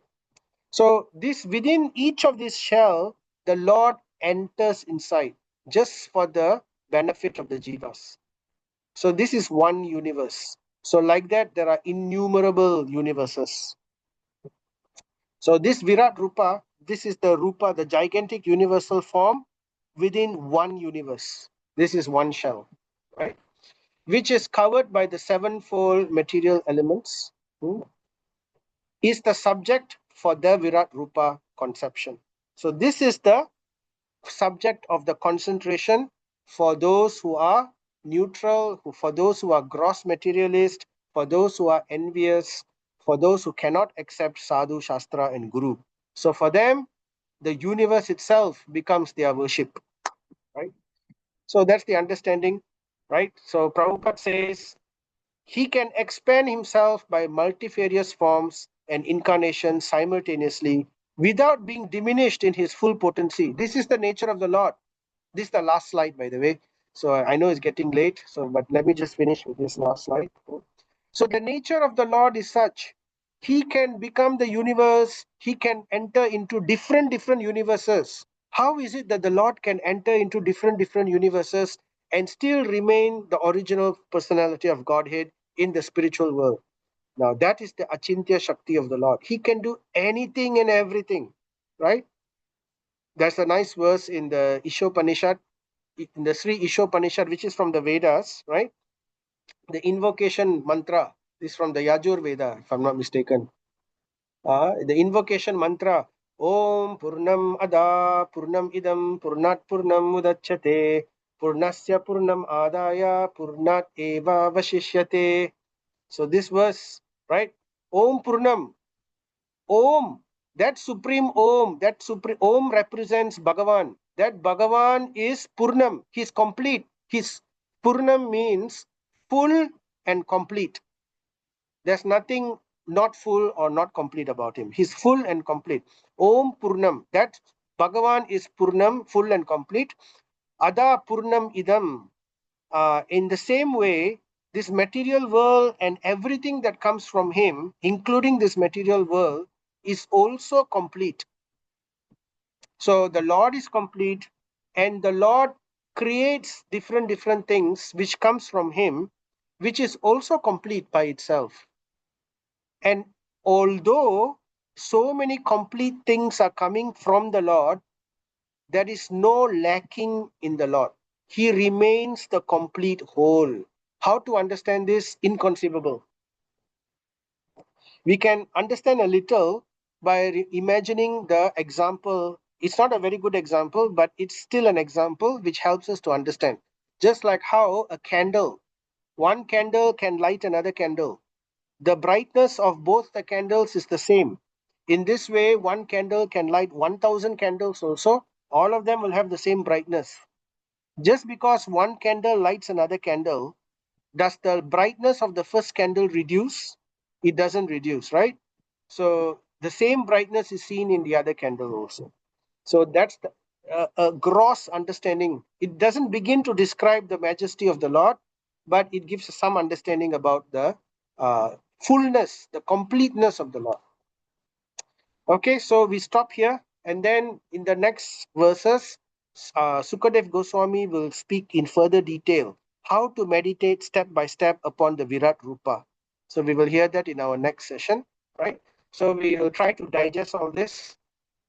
Speaker 1: So this within each of this shell, the Lord enters inside just for the benefit of the jivas. So this is one universe. So like that, there are innumerable universes. So this Virat Rupa, this is the Rupa, the gigantic universal form within one universe. This is one shell, right? Which is covered by the sevenfold material elements, is the subject for the Virat Rupa conception. So this is the subject of the concentration for those who are neutral, for those who are gross materialist, for those who are envious, for those who cannot accept sadhu, shastra, and guru. So for them, the universe itself becomes their worship, right? So that's the understanding, right? So Prabhupada says, he can expand himself by multifarious forms and incarnations simultaneously without being diminished in his full potency. This is the nature of the Lord. This is the last slide, by the way. So I know it's getting late, but let me just finish with this last slide. So the nature of the Lord is such, he can become the universe, he can enter into different universes. How is it that the Lord can enter into different universes and still remain the original personality of Godhead in the spiritual world? Now that is the Achintya Shakti of the Lord. He can do anything and everything, right? There's a nice verse in the Ishopanishad, in the Sri Ishopanishad, which is from the Vedas, right? The invocation mantra is from the Yajur Veda, if I'm not mistaken. The invocation mantra, Om Purnam Ada Purnam Idam Purnat Purnam Mudachyate Purnasya Purnam Adaya Purnat Eva Vashishyate. So this verse, right? Om Purnam, Om, that supreme Om represents Bhagavan. That Bhagavan is Purnam, he's complete. His Purnam means full and complete. There's nothing not full or not complete about him. He's full and complete. Om Purnam. That Bhagavan is Purnam, full and complete. Ada Purnam Idam. In the same way, this material world and everything that comes from him, including this material world, is also complete. So the Lord is complete, and the Lord creates different things which comes from him, which is also complete by itself. And although so many complete things are coming from the Lord, there is no lacking in the Lord. He remains the complete whole. How to understand this? Inconceivable. We can understand a little by imagining the example. It's not a very good example, but it's still an example which helps us to understand. Just like how a candle, one candle can light another candle. The brightness of both the candles is the same. In this way, one candle can light 1,000 candles also. All of them will have the same brightness. Just because one candle lights another candle, does the brightness of the first candle reduce? It doesn't reduce, right? So the same brightness is seen in the other candle also. So that's a gross understanding. It doesn't begin to describe the majesty of the Lord, but it gives some understanding about the fullness, the completeness of the Lord. Okay, so we stop here, and then in the next verses, Sukadev Goswami will speak in further detail how to meditate step by step upon the Virat Rupa. So we will hear that in our next session, right? So we will try to digest all this.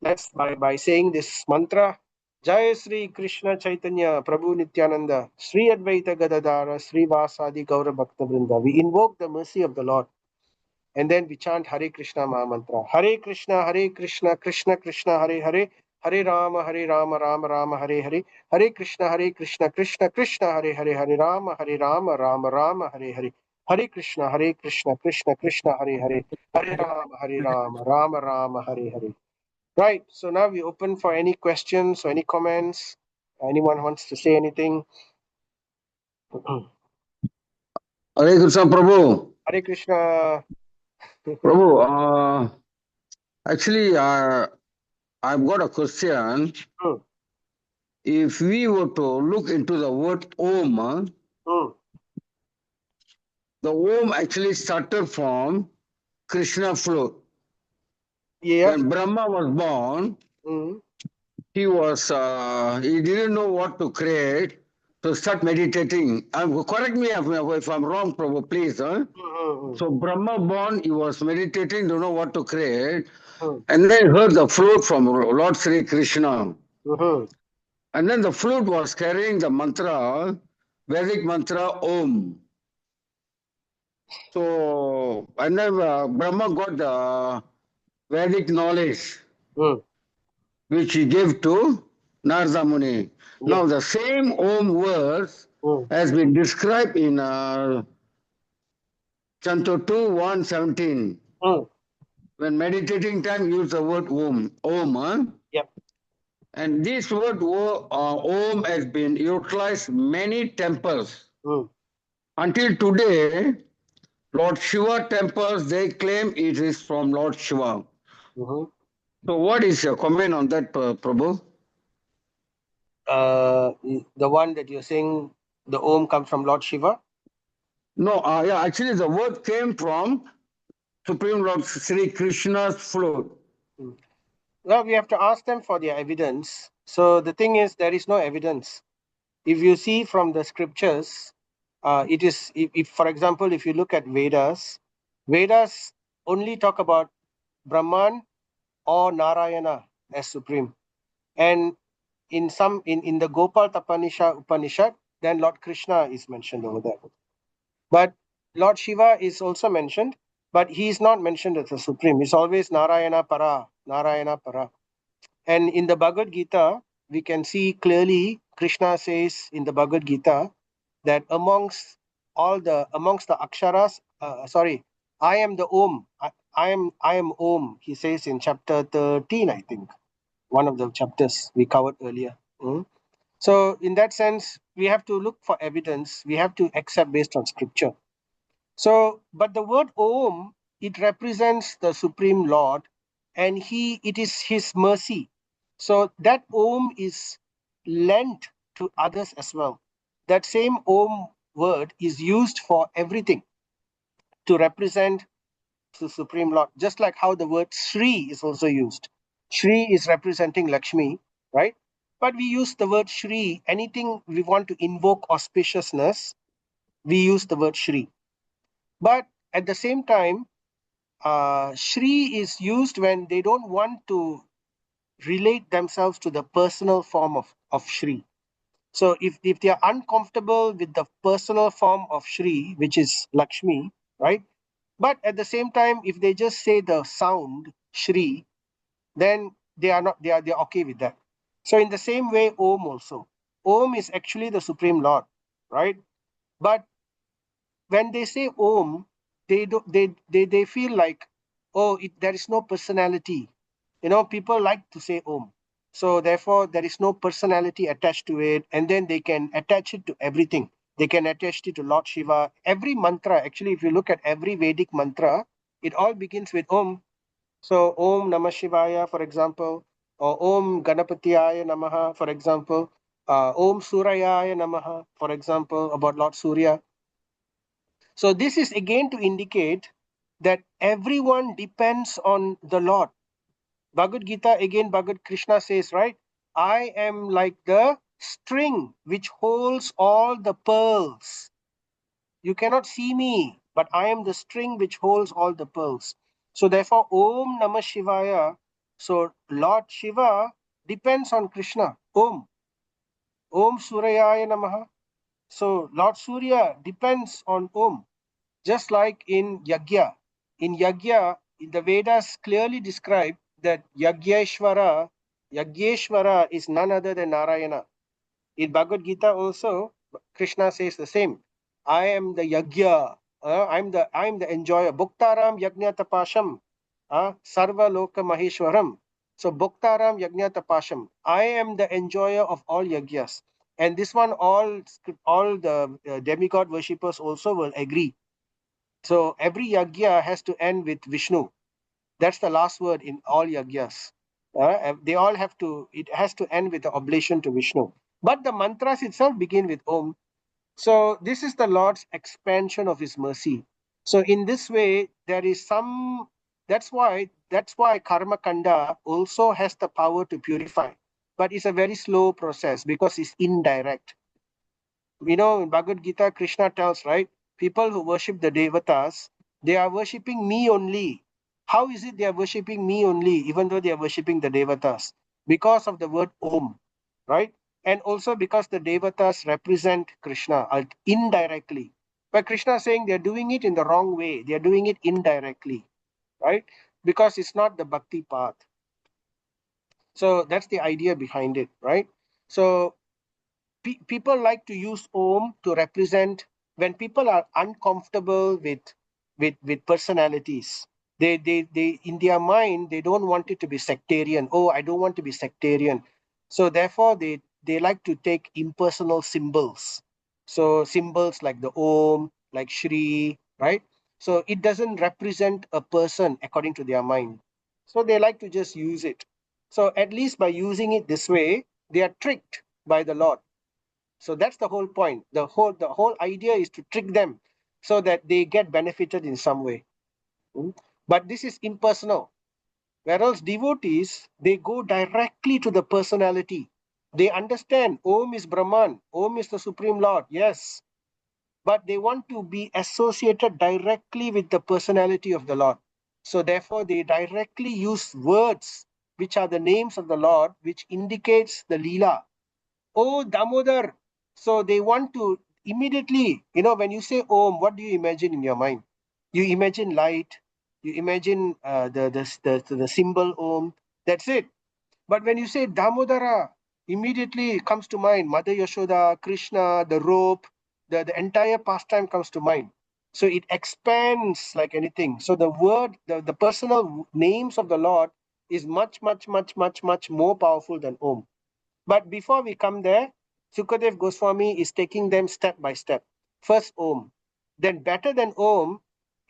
Speaker 1: Let's by saying this mantra. Jai Sri Krishna Chaitanya Prabhu Nityananda Sri Advaita Gadadara Sri Vasadi Gaura Bhakta Vrinda. We invoke the mercy of the Lord. And then we chant Hare Krishna Maha Mantra. Hare Krishna, Krishna Krishna, Hare Hare, Hare Rama, Rama Rama, Hare Hare, Hare Krishna, Krishna Krishna, Hare Hare, Hare Rama, Rama Rama, Hare Hare, Hare Krishna, Krishna Krishna, Hare Hare, Hare Rama, Rama Rama, Hare Hare. Right. So now we open for any questions or any comments. Anyone wants to say anything?
Speaker 2: Hare Krishna, Prabhu.
Speaker 1: Hare Krishna.
Speaker 2: Prabhu, actually, I've got a question.
Speaker 1: Hmm,
Speaker 2: If we were to look into the word Om,
Speaker 1: hmm.
Speaker 2: the Om actually started from Krishna flute.
Speaker 1: Yeah.
Speaker 2: When Brahma was born,
Speaker 1: Hmm,
Speaker 2: he didn't know what to create, to start meditating. Correct me if I'm wrong, Prabhu, please. Huh?
Speaker 1: hmm,
Speaker 2: So Brahma born, he was meditating, don't know what to create.
Speaker 1: hmm,
Speaker 2: And then he heard the flute from Lord Sri Krishna.
Speaker 1: hmm.
Speaker 2: And then the flute was carrying the mantra, Vedic mantra Om. So, and then Brahma got the Vedic knowledge,
Speaker 1: Hmm.
Speaker 2: which he gave to Narada Muni.
Speaker 1: Yeah.
Speaker 2: Now, the same Om words
Speaker 1: Hmm,
Speaker 2: has been described in Canto 2, 117.
Speaker 1: hmm.
Speaker 2: When meditating time, use the word Om. Om. Huh?
Speaker 1: Yep.
Speaker 2: And this word Om has been utilized many temples.
Speaker 1: Hmm.
Speaker 2: Until today, Lord Shiva temples, they claim it is from Lord Shiva.
Speaker 1: Hmm.
Speaker 2: So what is your comment on that, Prabhu?
Speaker 1: The one that you're saying, the Om comes from Lord Shiva.
Speaker 2: No, yeah, actually the word came from Supreme Lord Sri Krishna's flute.
Speaker 1: Hmm. Well, we have to ask them for their evidence. So the thing is, there is no evidence. If you see from the scriptures, it is, if, for example, if you look at Vedas, Vedas only talk about Brahman or Narayana as supreme. And in the Gopal Tapanisha Upanishad, then Lord Krishna is mentioned over there. But Lord Shiva is also mentioned, but he is not mentioned as the supreme. It's always Narayana Para, Narayana Para. And in the Bhagavad Gita, we can see clearly Krishna says in the Bhagavad Gita that amongst the aksharas, I am the Om. I am Om. He says in chapter 13, I think, one of the chapters we covered earlier. Mm. So in that sense, we have to look for evidence. We have to accept based on scripture. So, but the word Om, it represents the Supreme Lord, and it is His mercy. So that Om is lent to others as well. That same Om word is used for everything to represent the Supreme Lord, just like how the word Sri is also used. Shri is representing Lakshmi, right? But we use the word Shri, anything we want to invoke auspiciousness, we use the word Shri. But at the same time, Shri is used when they don't want to relate themselves to the personal form of Shri. So if they are uncomfortable with the personal form of Shri, which is Lakshmi, right? But at the same time, if they just say the sound Shri, then they're okay with that. So in the same way, Om also. Om is actually the Supreme Lord, right? But when they say Om, they feel like, oh, there is no personality. People like to say Om. So therefore, there is no personality attached to it, and then they can attach it to everything. They can attach it to Lord Shiva. Every mantra, actually, if you look at every Vedic mantra, it all begins with Om. So Om Namah Shivaya, for example, or Om Ganapatiyaya Namaha, for example, Om Surayaya Namaha, for example, about Lord Surya. So this is again to indicate that everyone depends on the Lord. Bhagavad Gita, again, Bhagavad Krishna says, right? I am like the string which holds all the pearls. You cannot see me, but I am the string which holds all the pearls. So therefore, Om Namah Shivaya. So Lord Shiva depends on Krishna. Om Suryaya Namaha. So Lord Surya depends on Om. Just like in Yagya. In Yagya, the Vedas clearly describe that Yagyeshwara is none other than Narayana. In Bhagavad Gita also, Krishna says the same. I am the Yagya. I'm the enjoyer. Bhuktaram Yajna Tapasham. Sarva Loka Maheshwaram. So Bhuktaram Yajna Tapasham. I am the enjoyer of all yagyas. And this one, all the demigod worshippers also will agree. So every yagya has to end with Vishnu. That's the last word in all yagyas. They all have to, it has to end with the oblation to Vishnu. But the mantras itself begin with Om. So this is the Lord's expansion of his mercy. So in this way, there is some, that's why Karma Kanda also has the power to purify. But it's a very slow process because it's indirect. In Bhagavad Gita, Krishna tells, right? People who worship the devatas, they are worshipping me only. How is it they are worshipping me only, even though they are worshipping the devatas? Because of the word Om, right? And also because the devatas represent Krishna indirectly. But Krishna is saying they're doing it in the wrong way. They're doing it indirectly, right? Because it's not the bhakti path. So that's the idea behind it, right? So people like to use Om to represent when people are uncomfortable with personalities. They in their mind they don't want it to be sectarian. Oh, I don't want to be sectarian. So therefore they like to take impersonal symbols. So symbols like the Om, like Shri, right? So it doesn't represent a person according to their mind. So they like to just use it. So at least by using it this way, they are tricked by the Lord. So that's the whole point. The whole idea is to trick them so that they get benefited in some way. Mm. But this is impersonal. Whereas devotees, they go directly to the personality. They understand Om is Brahman, Om is the Supreme Lord, yes. But they want to be associated directly with the personality of the Lord. So therefore, they directly use words which are the names of the Lord, which indicates the Leela. Oh, Damodar. So they want to immediately, when you say Om, what do you imagine in your mind? You imagine light, you imagine the symbol Om, that's it. But when you say Damodara, immediately comes to mind Mother Yashoda, Krishna, the rope, the entire pastime comes to mind. So it expands like anything. So the word, the personal names of the Lord is much, much, much, much, much more powerful than Om. But before we come there, Sukadev Goswami is taking them step by step. First Om. Then better than Om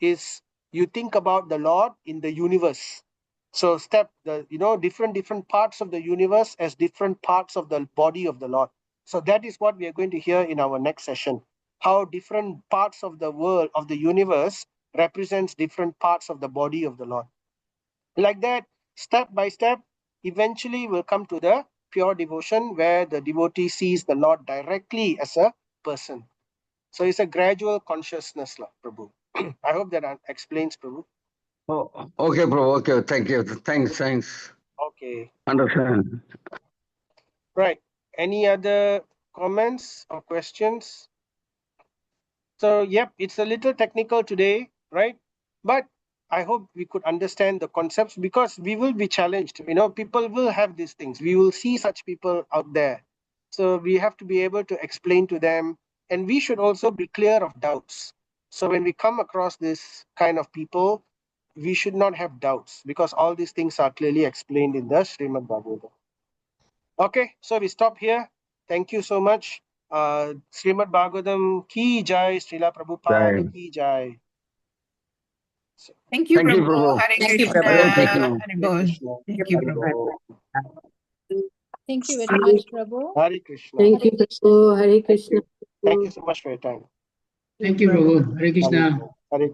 Speaker 1: is you think about the Lord in the universe. So different parts of the universe as different parts of the body of the Lord. So that is what we are going to hear in our next session. How different parts of the world, of the universe, represents different parts of the body of the Lord. Like that, step by step, eventually we'll come to the pure devotion where the devotee sees the Lord directly as a person. So it's a gradual consciousness, Prabhu. I hope that explains, Prabhu.
Speaker 2: Oh, okay, bro. Okay, thank you. Thanks.
Speaker 1: Okay.
Speaker 2: Understand.
Speaker 1: Right. Any other comments or questions? So, yep, it's a little technical today, right? But I hope we could understand the concepts because we will be challenged. People will have these things. We will see such people out there. So we have to be able to explain to them. And we should also be clear of doubts. So when we come across this kind of people, we should not have doubts because all these things are clearly explained in the Srimad Bhagavatam. Okay, so we stop here. Thank you so much. Srimad Bhagavatam ki jai, Srila Prabhupada
Speaker 2: Right.
Speaker 1: ki jai.
Speaker 3: Thank you,
Speaker 2: Thank you,
Speaker 3: Prabhu.
Speaker 2: Prabhu.
Speaker 3: Hare
Speaker 4: Thank you,
Speaker 3: Krishna.
Speaker 4: Prabhu.
Speaker 2: Hare
Speaker 3: Hare
Speaker 2: Krishna.
Speaker 1: Hare
Speaker 3: Bol.
Speaker 1: Krishna.
Speaker 3: Thank you,
Speaker 1: Hare
Speaker 3: Prabhu.
Speaker 1: Bol.
Speaker 4: Thank you very much, Prabhu.
Speaker 1: Hare Krishna.
Speaker 5: Thank you, Prabhu. Hare
Speaker 1: Thank
Speaker 5: Krishna.
Speaker 1: you. Thank you so much for your time.
Speaker 3: Thank you, Prabhu. Hare
Speaker 1: Hare
Speaker 3: Krishna.
Speaker 1: Krishna.